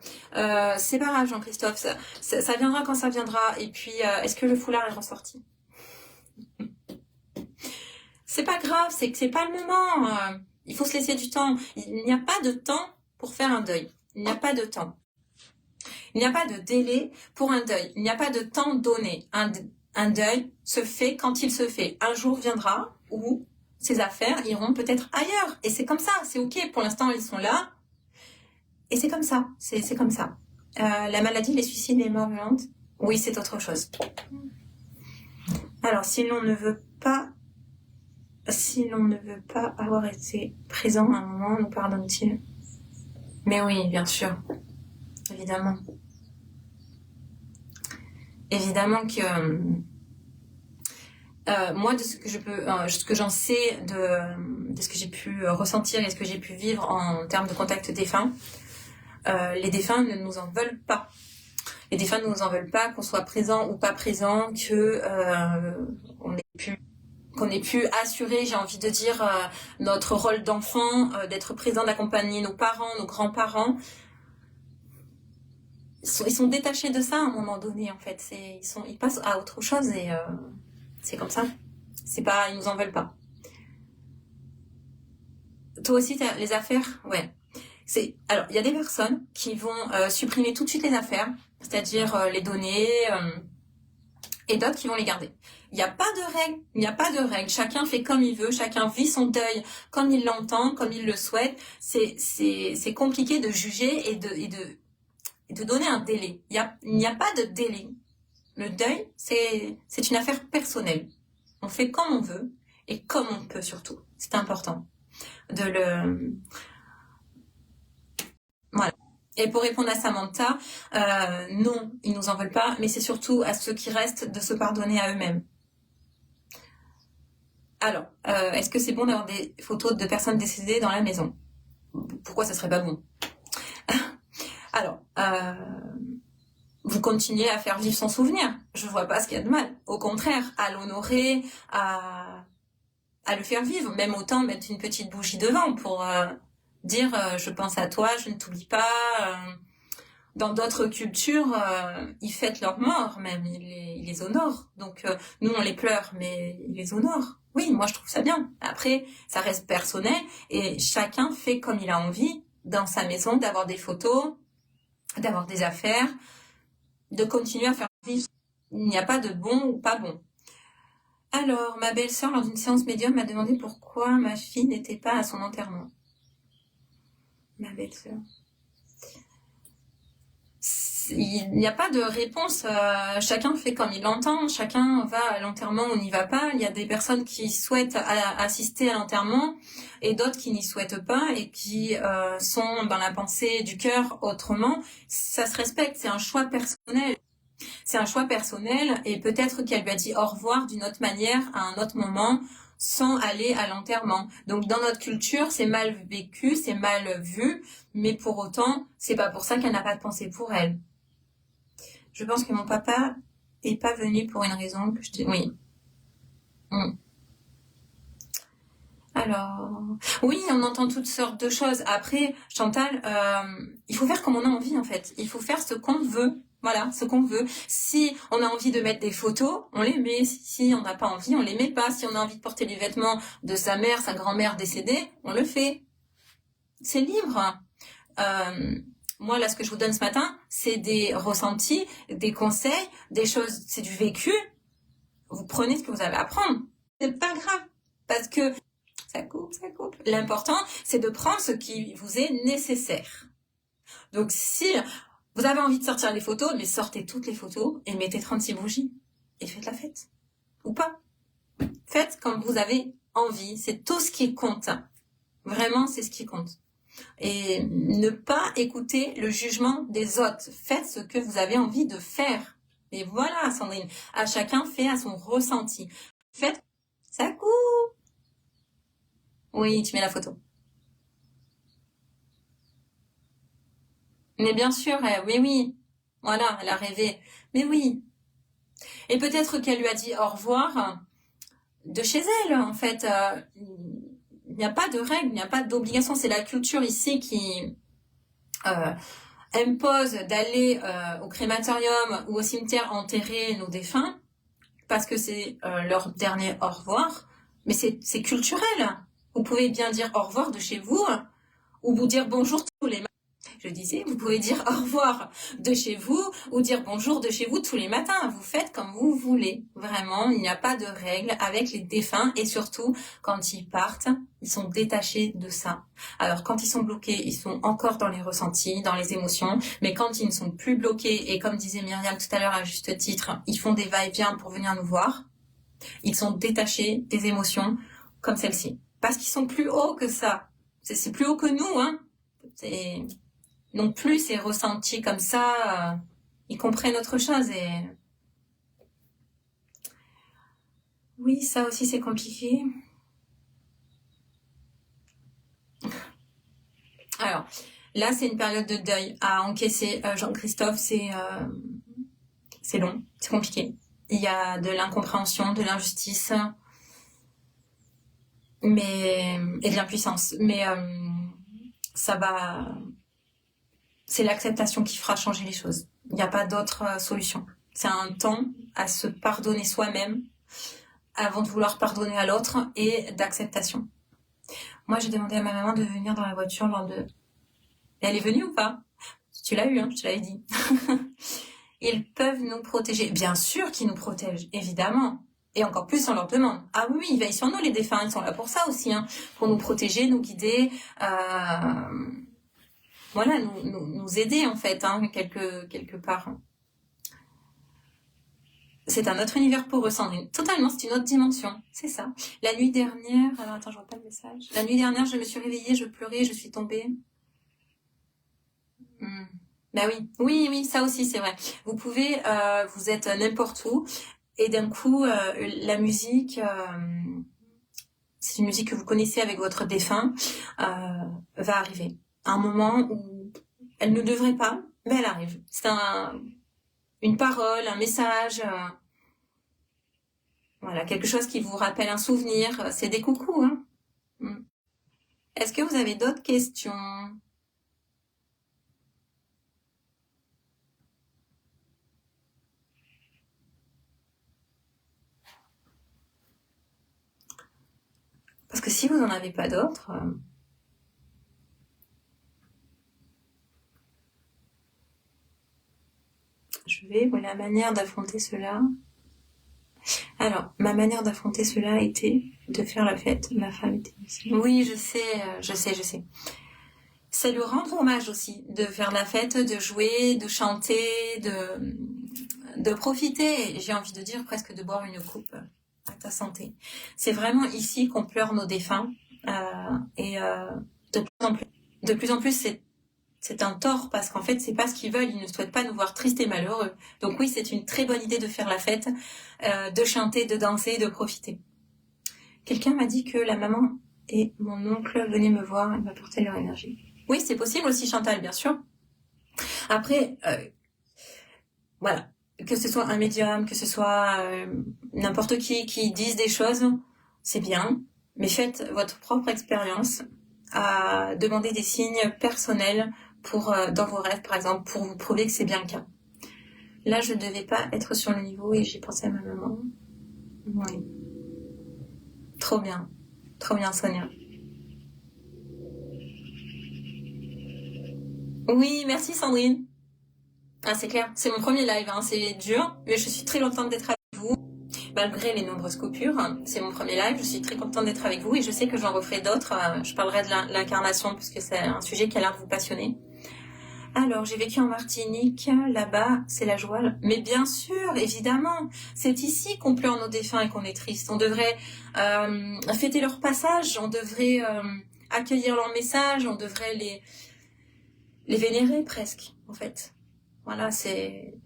c'est pas grave, Jean-Christophe, ça viendra quand ça viendra. Et puis, est-ce que le foulard est ressorti? C'est pas grave, c'est que c'est pas le moment. Il faut se laisser du temps. Il n'y a pas de temps pour faire un deuil. Il n'y a pas de temps. Il n'y a pas de délai pour un deuil. Il n'y a pas de temps donné. Un deuil se fait quand il se fait. Un jour viendra où ces affaires iront peut-être ailleurs. Et c'est comme ça, c'est ok. Pour l'instant, ils sont là. Et c'est comme ça, c'est comme ça. La maladie, les suicides, les morts violentes, oui, c'est autre chose. Alors, si l'on ne veut pas avoir été présent à un moment, nous pardonne-t-il? Mais oui, bien sûr. Évidemment. Évidemment que moi, de ce que ce que j'en sais, de ce que j'ai pu ressentir et ce que j'ai pu vivre en termes de contact défunt, les défunts ne nous en veulent pas. Les défunts ne nous en veulent pas, qu'on soit présent ou pas présent, que qu'on ait pu assurer, j'ai envie de dire, notre rôle d'enfant, d'être présent, d'accompagner nos parents, nos grands-parents. Ils sont détachés de ça à un moment donné, en fait. Ils passent à autre chose et c'est comme ça. Ils nous en veulent pas. Toi aussi, t'as les affaires, ouais. Alors, il y a des personnes qui vont supprimer tout de suite les affaires, c'est-à-dire les données, et d'autres qui vont les garder. Il n'y a pas de règle. Chacun fait comme il veut, chacun vit son deuil comme il l'entend, comme il le souhaite. C'est compliqué de juger et de donner un délai. Il n'y a pas de délai. Le deuil, c'est une affaire personnelle. On fait comme on veut et comme on peut surtout. C'est important de le... Voilà. Et pour répondre à Samantha, non, ils nous en veulent pas, mais c'est surtout à ceux qui restent de se pardonner à eux-mêmes. Alors, est-ce que c'est bon d'avoir des photos de personnes décédées dans la maison? Pourquoi ça serait pas bon? Alors, vous continuez à faire vivre son souvenir. Je vois pas ce qu'il y a de mal. Au contraire, à l'honorer, à le faire vivre. Même autant mettre une petite bougie devant pour dire je pense à toi, je ne t'oublie pas. Dans d'autres cultures, ils fêtent leur mort même, ils les honorent. Donc nous on les pleure, mais ils les honorent. Oui, moi je trouve ça bien. Après, ça reste personnel et chacun fait comme il a envie dans sa maison, d'avoir des photos, d'avoir des affaires, de continuer à faire vivre. Il n'y a pas de bon ou pas bon. Alors, ma belle-sœur, lors d'une séance médium, m'a demandé pourquoi ma fille n'était pas à son enterrement. Ma belle-sœur. Il n'y a pas de réponse. Chacun fait comme il l'entend. Chacun va à l'enterrement ou n'y va pas. Il y a des personnes qui souhaitent assister à l'enterrement et d'autres qui n'y souhaitent pas et qui sont dans la pensée du cœur autrement. Ça se respecte. C'est un choix personnel. C'est un choix personnel et peut-être qu'elle lui a dit au revoir d'une autre manière à un autre moment sans aller à l'enterrement. Donc dans notre culture, c'est mal vécu, c'est mal vu, mais pour autant, c'est pas pour ça qu'elle n'a pas de pensée pour elle. Je pense que mon papa est pas venu pour une raison que je te... Oui. Alors, oui, on entend toutes sortes de choses. Après, Chantal, il faut faire comme on a envie en fait. Il faut faire ce qu'on veut. Voilà, ce qu'on veut. Si on a envie de mettre des photos, on les met. Si on n'a pas envie, on les met pas. Si on a envie de porter les vêtements de sa mère, sa grand-mère décédée, on le fait. C'est libre. Moi, là, ce que je vous donne ce matin, c'est des ressentis, des conseils, des choses, c'est du vécu. Vous prenez ce que vous avez à prendre. C'est pas grave. Parce que ça coupe. L'important, c'est de prendre ce qui vous est nécessaire. Donc, si vous avez envie de sortir les photos, mais sortez toutes les photos et mettez 36 bougies. Et faites la fête. Ou pas. Faites comme vous avez envie. C'est tout ce qui compte. Vraiment, c'est ce qui compte. Et ne pas écouter le jugement des autres. Faites ce que vous avez envie de faire. Et voilà, Sandrine. À chacun fait à son ressenti. Faites, ça coupe. Oui, tu mets la photo. Mais bien sûr, oui. Voilà, elle a rêvé. Mais oui. Et peut-être qu'elle lui a dit au revoir de chez elle, en fait. Il n'y a pas de règle, il n'y a pas d'obligation. C'est la culture ici qui impose d'aller au crématorium ou au cimetière enterrer nos défunts parce que c'est leur dernier au revoir. Mais c'est culturel. Vous pouvez bien dire au revoir de chez vous ou vous dire bonjour tous les matins. Je disais, vous pouvez dire au revoir de chez vous ou dire bonjour de chez vous tous les matins. Vous faites comme vous voulez. Vraiment, il n'y a pas de règle avec les défunts et surtout, quand ils partent, ils sont détachés de ça. Alors, quand ils sont bloqués, ils sont encore dans les ressentis, dans les émotions. Mais quand ils ne sont plus bloqués et comme disait Myriam tout à l'heure à juste titre, ils font des va-et-vient pour venir nous voir. Ils sont détachés des émotions comme celle-ci. Parce qu'ils sont plus hauts que ça. C'est plus haut que nous, hein. Donc plus c'est ressenti comme ça, ils comprennent autre chose et... Oui, ça aussi c'est compliqué. Alors, là c'est une période de deuil à encaisser. Jean-Christophe, c'est long, c'est compliqué. Il y a de l'incompréhension, de l'injustice, et de l'impuissance. Mais ça va... C'est l'acceptation qui fera changer les choses. Il n'y a pas d'autre solution. C'est un temps à se pardonner soi-même avant de vouloir pardonner à l'autre et d'acceptation. Moi, j'ai demandé à ma maman de venir dans la voiture lors de... Et elle est venue ou pas? Tu l'as eu, hein, je te l'avais dit. Ils peuvent nous protéger. Bien sûr qu'ils nous protègent, évidemment. Et encore plus, on leur demande. Ah oui, ils veillent sur nous, les défunts. Ils sont là pour ça aussi, hein, pour nous protéger, nous guider... Voilà, nous aider en fait, hein, quelque part. C'est un autre univers pour eux, Sandrine. Totalement, c'est une autre dimension. C'est ça. La nuit dernière... Alors attends, je vois pas le message. La nuit dernière, je me suis réveillée, je pleurais, je suis tombée. Bah oui, ça aussi, c'est vrai. Vous pouvez, vous êtes n'importe où, et d'un coup, la musique... c'est une musique que vous connaissez avec votre défunt, va arriver. Un moment où elle ne devrait pas, mais elle arrive. C'est une parole, un message, voilà, quelque chose qui vous rappelle un souvenir. C'est des coucous, hein. Est-ce que vous avez d'autres questions? Parce que si vous n'en avez pas d'autres... je vais... la manière d'affronter cela... Alors, ma manière d'affronter cela était de faire la fête. Ma femme était ici. Oui, je sais. C'est lui rendre hommage aussi, de faire la fête, de jouer, de chanter, de profiter. J'ai envie de dire presque de boire une coupe à ta santé. C'est vraiment ici qu'on pleure nos défunts. De plus en plus, c'est un tort parce qu'en fait, c'est pas ce qu'ils veulent. Ils ne souhaitent pas nous voir tristes et malheureux. Donc oui, c'est une très bonne idée de faire la fête, de chanter, de danser, de profiter. Quelqu'un m'a dit que la maman et mon oncle venaient me voir et m'apportaient leur énergie. Oui, c'est possible aussi, Chantal, bien sûr. Après, voilà. que ce soit un médium, que ce soit n'importe qui dise des choses, c'est bien, mais faites votre propre expérience à demander des signes personnels pour dans vos rêves, par exemple, pour vous prouver que c'est bien le cas. Là, je ne devais pas être sur le niveau et j'ai pensé à ma maman. Oui. Trop bien, Sonia. Oui, merci Sandrine. Ah, c'est clair, c'est mon premier live, hein. C'est dur, mais je suis très contente d'être avec vous. Malgré les nombreuses coupures, c'est mon premier live, je suis très contente d'être avec vous et je sais que j'en referai d'autres. Je parlerai de l'incarnation parce que c'est un sujet qui a l'air de vous passionner. Alors, j'ai vécu en Martinique, là-bas, c'est la joie. Mais bien sûr, évidemment, c'est ici qu'on pleure nos défunts et qu'on est triste. On devrait fêter leur passage, on devrait accueillir leur message, on devrait les vénérer presque, en fait. Voilà,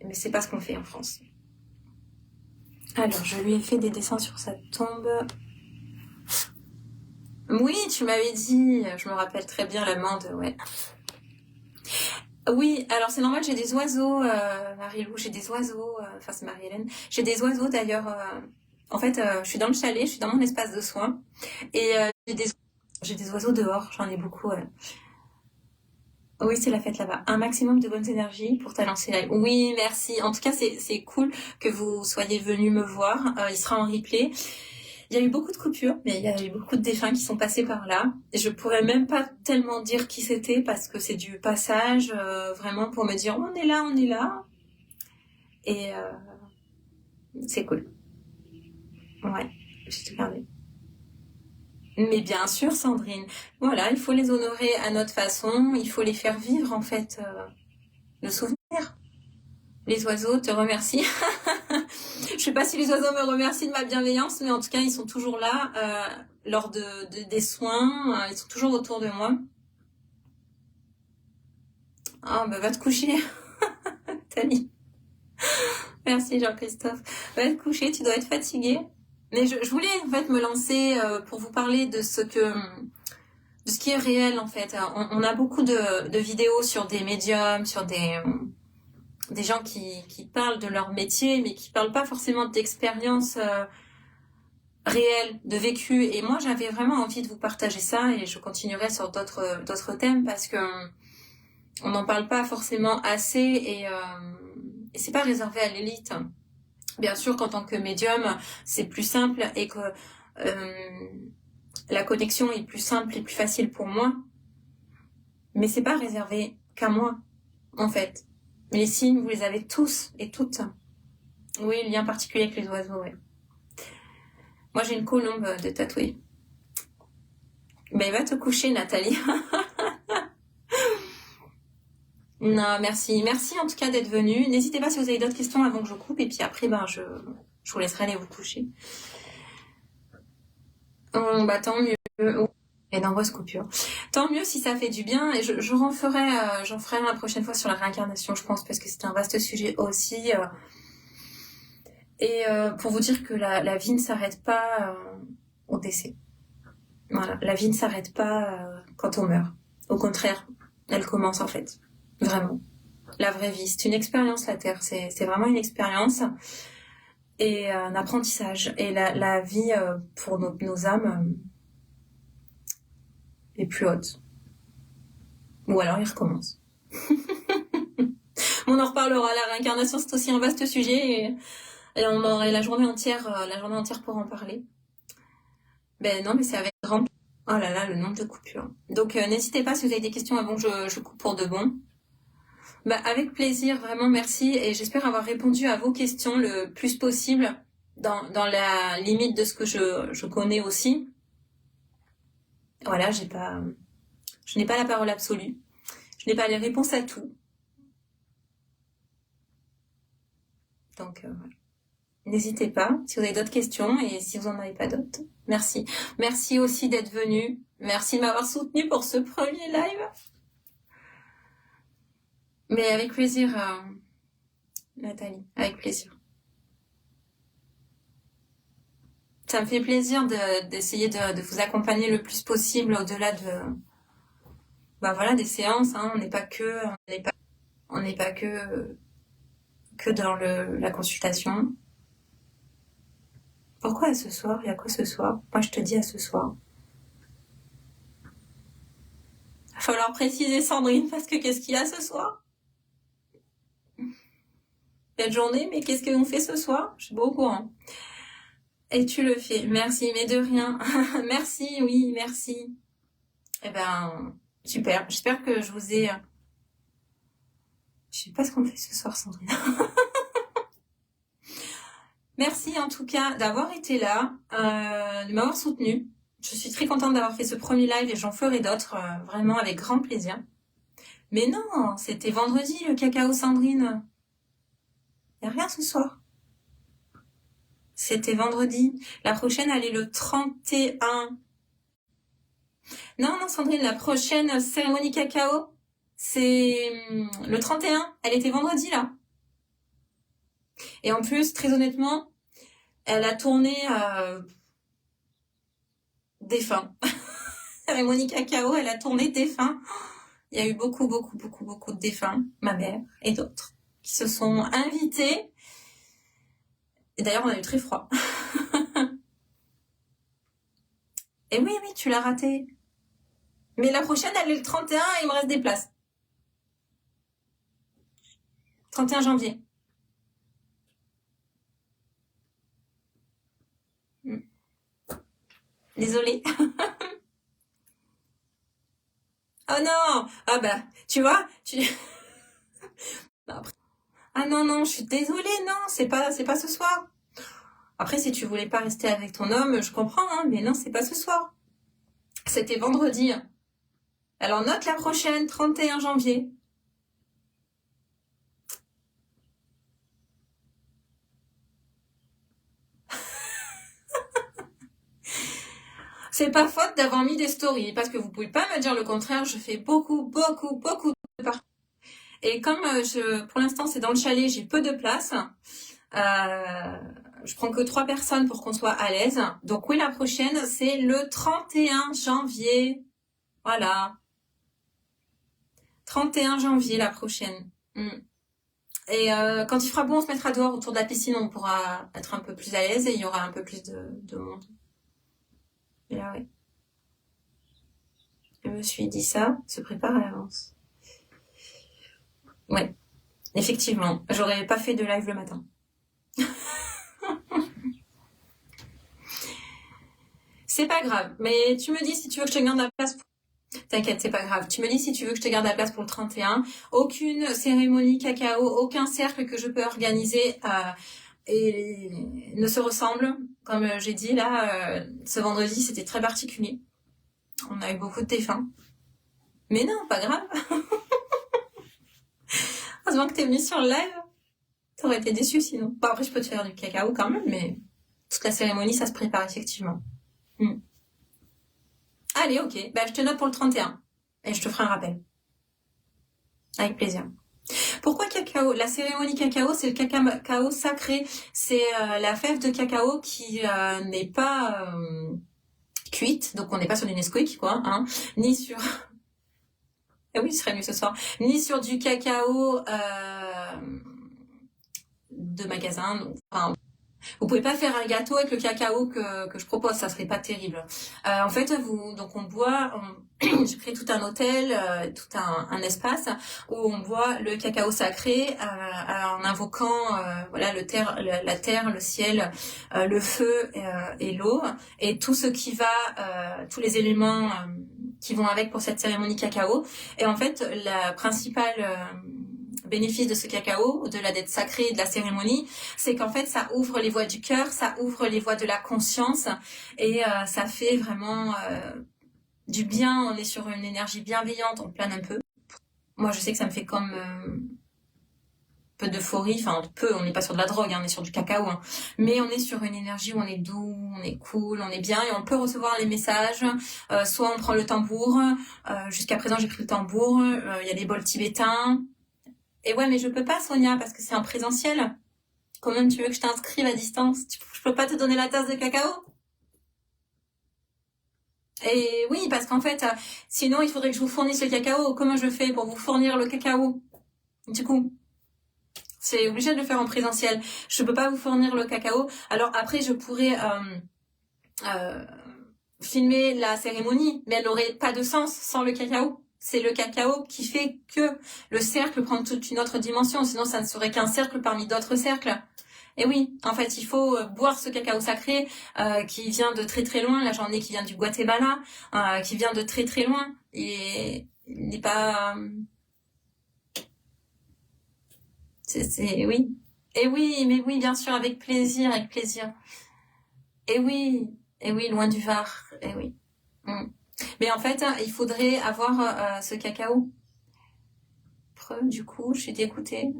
mais c'est pas ce qu'on fait en France. Alors, je lui ai fait des dessins sur sa tombe. Oui, tu m'avais dit, je me rappelle très bien l'amende, ouais. Oui, alors c'est normal, j'ai des oiseaux, Marie-Lou, j'ai des oiseaux, enfin c'est Marie-Hélène, j'ai des oiseaux d'ailleurs, en fait, je suis dans le chalet, je suis dans mon espace de soins, et j'ai des oiseaux dehors, j'en ai beaucoup, ouais. Oui, c'est la fête là-bas. Un maximum de bonnes énergies pour ta lancée live. Oui, merci. En tout cas, c'est cool que vous soyez venus me voir. Il sera en replay. Il y a eu beaucoup de coupures, mais il y a eu beaucoup de défunts qui sont passés par là. Et je pourrais même pas tellement dire qui c'était parce que c'est du passage, vraiment pour me dire on est là, on est là. Et c'est cool. Ouais, j'ai tout gardé. Mais bien sûr, Sandrine. Voilà, il faut les honorer à notre façon. Il faut les faire vivre en fait le souvenir. Les oiseaux te remercient. Je sais pas si les oiseaux me remercient de ma bienveillance, mais en tout cas, ils sont toujours là lors des soins. Ils sont toujours autour de moi. Ah, bah va te coucher, Tali. Merci Jean-Christophe. Va te coucher, tu dois être fatigué. Mais je voulais en fait me lancer pour vous parler de ce qui est réel en fait. On a beaucoup de vidéos sur des médiums, sur des gens qui parlent de leur métier, mais qui parlent pas forcément d'expérience réelle, de vécu. Et moi, j'avais vraiment envie de vous partager ça, et je continuerai sur d'autres thèmes parce que on n'en parle pas forcément assez, et c'est pas réservé à l'élite. Bien sûr qu'en tant que médium, c'est plus simple et que la connexion est plus simple et plus facile pour moi. Mais c'est pas réservé qu'à moi, en fait. Les signes, vous les avez tous et toutes. Oui, lien particulier avec les oiseaux, ouais. Moi, j'ai une colombe de tatouée. Ben, va te coucher, Nathalie. Non, merci. Merci en tout cas d'être venue. N'hésitez pas si vous avez d'autres questions avant que je coupe. Et puis après, je vous laisserai aller vous coucher. Bah, tant mieux. Et nombreuses coupures. Tant mieux si ça fait du bien. Et j'en ferai la prochaine fois sur la réincarnation, je pense, parce que c'est un vaste sujet aussi. Et pour vous dire que la vie ne s'arrête pas au décès. Voilà, la vie ne s'arrête pas quand on meurt. Au contraire, elle commence en fait. Vraiment. La vraie vie, c'est une expérience, la Terre. C'est vraiment une expérience et un apprentissage. Et la vie pour nos âmes est plus haute. Ou alors il recommence. On en reparlera. La réincarnation, c'est aussi un vaste sujet et on aurait la journée entière pour en parler. Ben non, mais c'est avec grand... Oh là là, le nombre de coupures. Donc n'hésitez pas si vous avez des questions avant que je coupe pour de bon. Bah, avec plaisir, vraiment merci. Et j'espère avoir répondu à vos questions le plus possible dans la limite de ce que je connais aussi. Voilà, je n'ai pas la parole absolue. Je n'ai pas les réponses à tout. Donc, voilà. N'hésitez pas si vous avez d'autres questions et si vous n'en avez pas d'autres. Merci. Merci aussi d'être venu. Merci de m'avoir soutenu pour ce premier live. Mais avec plaisir, Nathalie, avec plaisir. Ça me fait plaisir d'essayer de vous accompagner le plus possible au-delà des séances. Hein. On n'est pas que que dans la consultation. Pourquoi à ce soir? Il y a quoi ce soir? Moi, je te dis à ce soir. Il va falloir préciser, Sandrine, parce que qu'est-ce qu'il y a ce soir? Belle journée, mais qu'est-ce qu'on fait ce soir? Je suis pas au courant. Et tu le fais. Merci, mais de rien. Merci, oui, merci. Eh ben, super. J'espère que je vous ai... Je sais pas ce qu'on fait ce soir, Sandrine. Merci en tout cas d'avoir été là, de m'avoir soutenue. Je suis très contente d'avoir fait ce premier live et j'en ferai d'autres, vraiment avec grand plaisir. Mais non, c'était vendredi le cacao, Sandrine. Il n'y a rien ce soir. C'était vendredi. La prochaine, elle est le 31. Non, Sandrine, la prochaine cérémonie cacao, c'est le 31. Elle était vendredi, là. Et en plus, très honnêtement, elle a tourné défunt. Cérémonie cacao, elle a tourné défunt. Il y a eu beaucoup de défunts, ma mère et d'autres, qui se sont invités. Et d'ailleurs, on a eu très froid. Et oui, tu l'as raté. Mais la prochaine, elle est le 31 et il me reste des places. 31 janvier. Désolée. Oh non! Ah bah, tu vois, Ah non, je suis désolée, non, c'est pas ce soir. Après, si tu voulais pas rester avec ton homme, je comprends, hein, mais non, c'est pas ce soir. C'était vendredi. Alors note la prochaine, 31 janvier. C'est pas faute d'avoir mis des stories, parce que vous pouvez pas me dire le contraire, je fais beaucoup de parties. Et comme pour l'instant c'est dans le chalet, j'ai peu de place, je prends que 3 personnes pour qu'on soit à l'aise. Donc oui, la prochaine, c'est le 31 janvier. Voilà. 31 janvier, la prochaine. Et quand il fera beau, on se mettra dehors autour de la piscine, on pourra être un peu plus à l'aise et il y aura un peu plus de monde. Et là, oui. Je me suis dit ça, se prépare à l'avance. Ouais, effectivement, j'aurais pas fait de live le matin. C'est pas grave, mais tu me dis si tu veux que je te garde la place. T'inquiète, c'est pas grave. Tu me dis si tu veux que je te garde la place pour le 31. Aucune cérémonie cacao, aucun cercle que je peux organiser et ne se ressemble. Comme j'ai dit là, ce vendredi, c'était très particulier. On a eu beaucoup de défunts. Mais non, pas grave. Heureusement que t'es venu sur le live. T'aurais été déçu sinon. Bon, après, je peux te faire du cacao quand même, mais toute la cérémonie, ça se prépare effectivement. Allez, ok. Bah, je te note pour le 31. Et je te ferai un rappel. Avec plaisir. Pourquoi cacao? La cérémonie cacao, c'est le cacao sacré. C'est la fève de cacao qui n'est pas cuite. Donc, on n'est pas sur du Nesquik, quoi. Hein, ni sur... Eh oui, ce serait mieux ce soir. Ni sur du cacao de magasin. Donc, enfin, vous pouvez pas faire un gâteau avec le cacao que je propose, ça serait pas terrible. En fait, donc on boit, j'ai créé tout un hôtel, tout un espace où on boit le cacao sacré en invoquant voilà la terre, le ciel, le feu et l'eau et tout ce qui va, tous les éléments qui vont avec pour cette cérémonie cacao. Et en fait, la principale bénéfice de ce cacao, au-delà d'être sacré et de la cérémonie, c'est qu'en fait ça ouvre les voies du cœur, ça ouvre les voies de la conscience et ça fait vraiment du bien. On est sur une énergie bienveillante, on plane un peu. Moi je sais que ça me fait comme peu d'euphorie, enfin peu, on n'est pas sur de la drogue, hein, on est sur du cacao, hein. Mais on est sur une énergie où on est doux, on est cool, on est bien et on peut recevoir les messages, soit on prend le tambour, jusqu'à présent j'ai pris le tambour, il y a des bols tibétains. Et ouais, mais je peux pas, Sonia, parce que c'est en présentiel. Comment tu veux que je t'inscrive à distance? Je peux pas te donner la tasse de cacao? Et oui, parce qu'en fait, sinon, il faudrait que je vous fournisse le cacao. Comment je fais pour vous fournir le cacao? Du coup, C'est obligé de le faire en présentiel. Je peux pas vous fournir le cacao. Alors après, je pourrais filmer la cérémonie, mais elle n'aurait pas de sens sans le cacao. C'est le cacao qui fait que le cercle prend toute une autre dimension. Sinon, ça ne serait qu'un cercle parmi d'autres cercles. Et oui, en fait, il faut boire ce cacao sacré qui vient de très très loin. Là, j'en ai qui vient du Guatemala, qui vient de très très loin. Et il n'est pas... oui. Et oui, mais oui, bien sûr, avec plaisir, avec plaisir. Et oui, loin du Var. Et oui. Mais en fait, il faudrait avoir ce cacao. Preuve, du coup, je suis dégoûtée.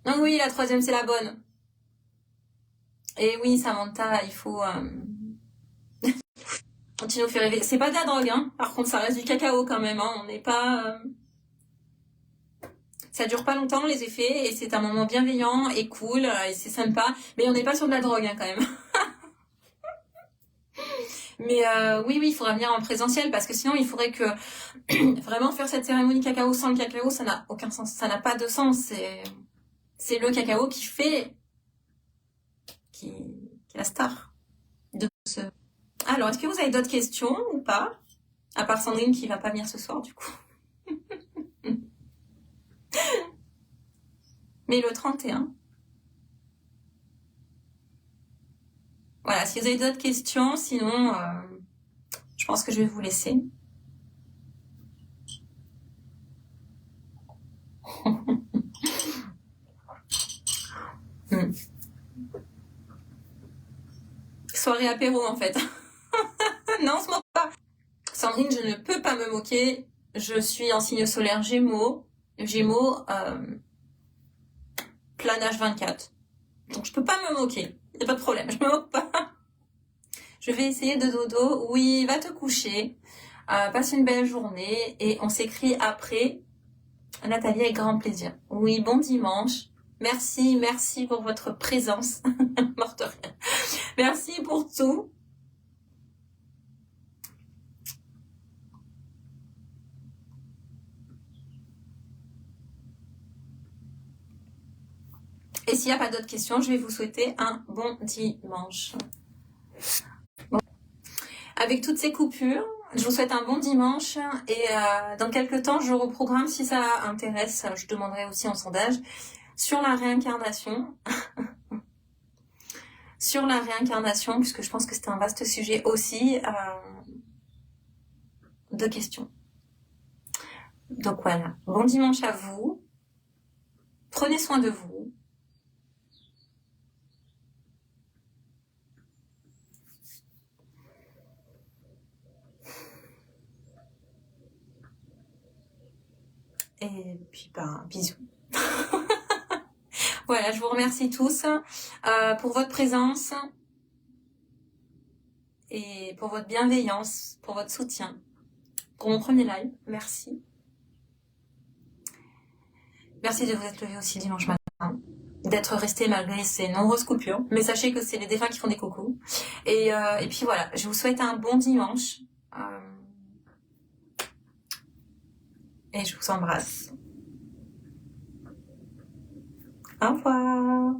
Non, oui, la troisième, c'est la bonne. Et oui, Samantha, il faut... Tu nous fais rêver. C'est pas de la drogue, hein. Par contre, ça reste du cacao quand même, hein. On n'est pas... Ça dure pas longtemps, les effets, et c'est un moment bienveillant et cool, et c'est sympa. Mais on n'est pas sur de la drogue, hein, quand même. Mais oui, il faudra venir en présentiel, parce que sinon, il faudrait que... vraiment faire cette cérémonie cacao sans le cacao, ça n'a aucun sens. Ça n'a pas de sens. C'est le cacao qui fait... qui est la star de ce... Alors, est-ce que vous avez d'autres questions ou pas? À part Sandrine qui va pas venir ce soir, du coup. Mais le 31. Voilà, si vous avez d'autres questions, sinon, je pense que je vais vous laisser. Soirée apéro, en fait. Non, on se moque pas. Sandrine, je ne peux pas me moquer. Je suis en signe solaire Gémeaux. Gémeaux, planage 24. Donc, je peux pas me moquer. Il n'y a pas de problème, je me moque pas. Je vais essayer de dodo. Oui, va te coucher. Passe une belle journée. Et on s'écrit après. Nathalie, avec grand plaisir. Oui, bon dimanche. Merci pour votre présence. Morte rien. Merci pour tout. Et s'il n'y a pas d'autres questions, je vais vous souhaiter un bon dimanche. Bon. Avec toutes ces coupures, je vous souhaite un bon dimanche et dans quelques temps, je reprogramme si ça intéresse. Je demanderai aussi en sondage sur la réincarnation. Sur la réincarnation, puisque je pense que c'est un vaste sujet aussi de questions. Donc voilà, bon dimanche à vous. Prenez soin de vous. Et puis, bisous. Voilà, je vous remercie tous pour votre présence et pour votre bienveillance, pour votre soutien, pour mon premier live. Merci. Merci de vous être levé aussi dimanche matin, d'être resté malgré ces nombreuses coupures. Mais sachez que c'est les défunts qui font des coucous. Et puis voilà, je vous souhaite un bon dimanche. Et je vous embrasse. Au revoir.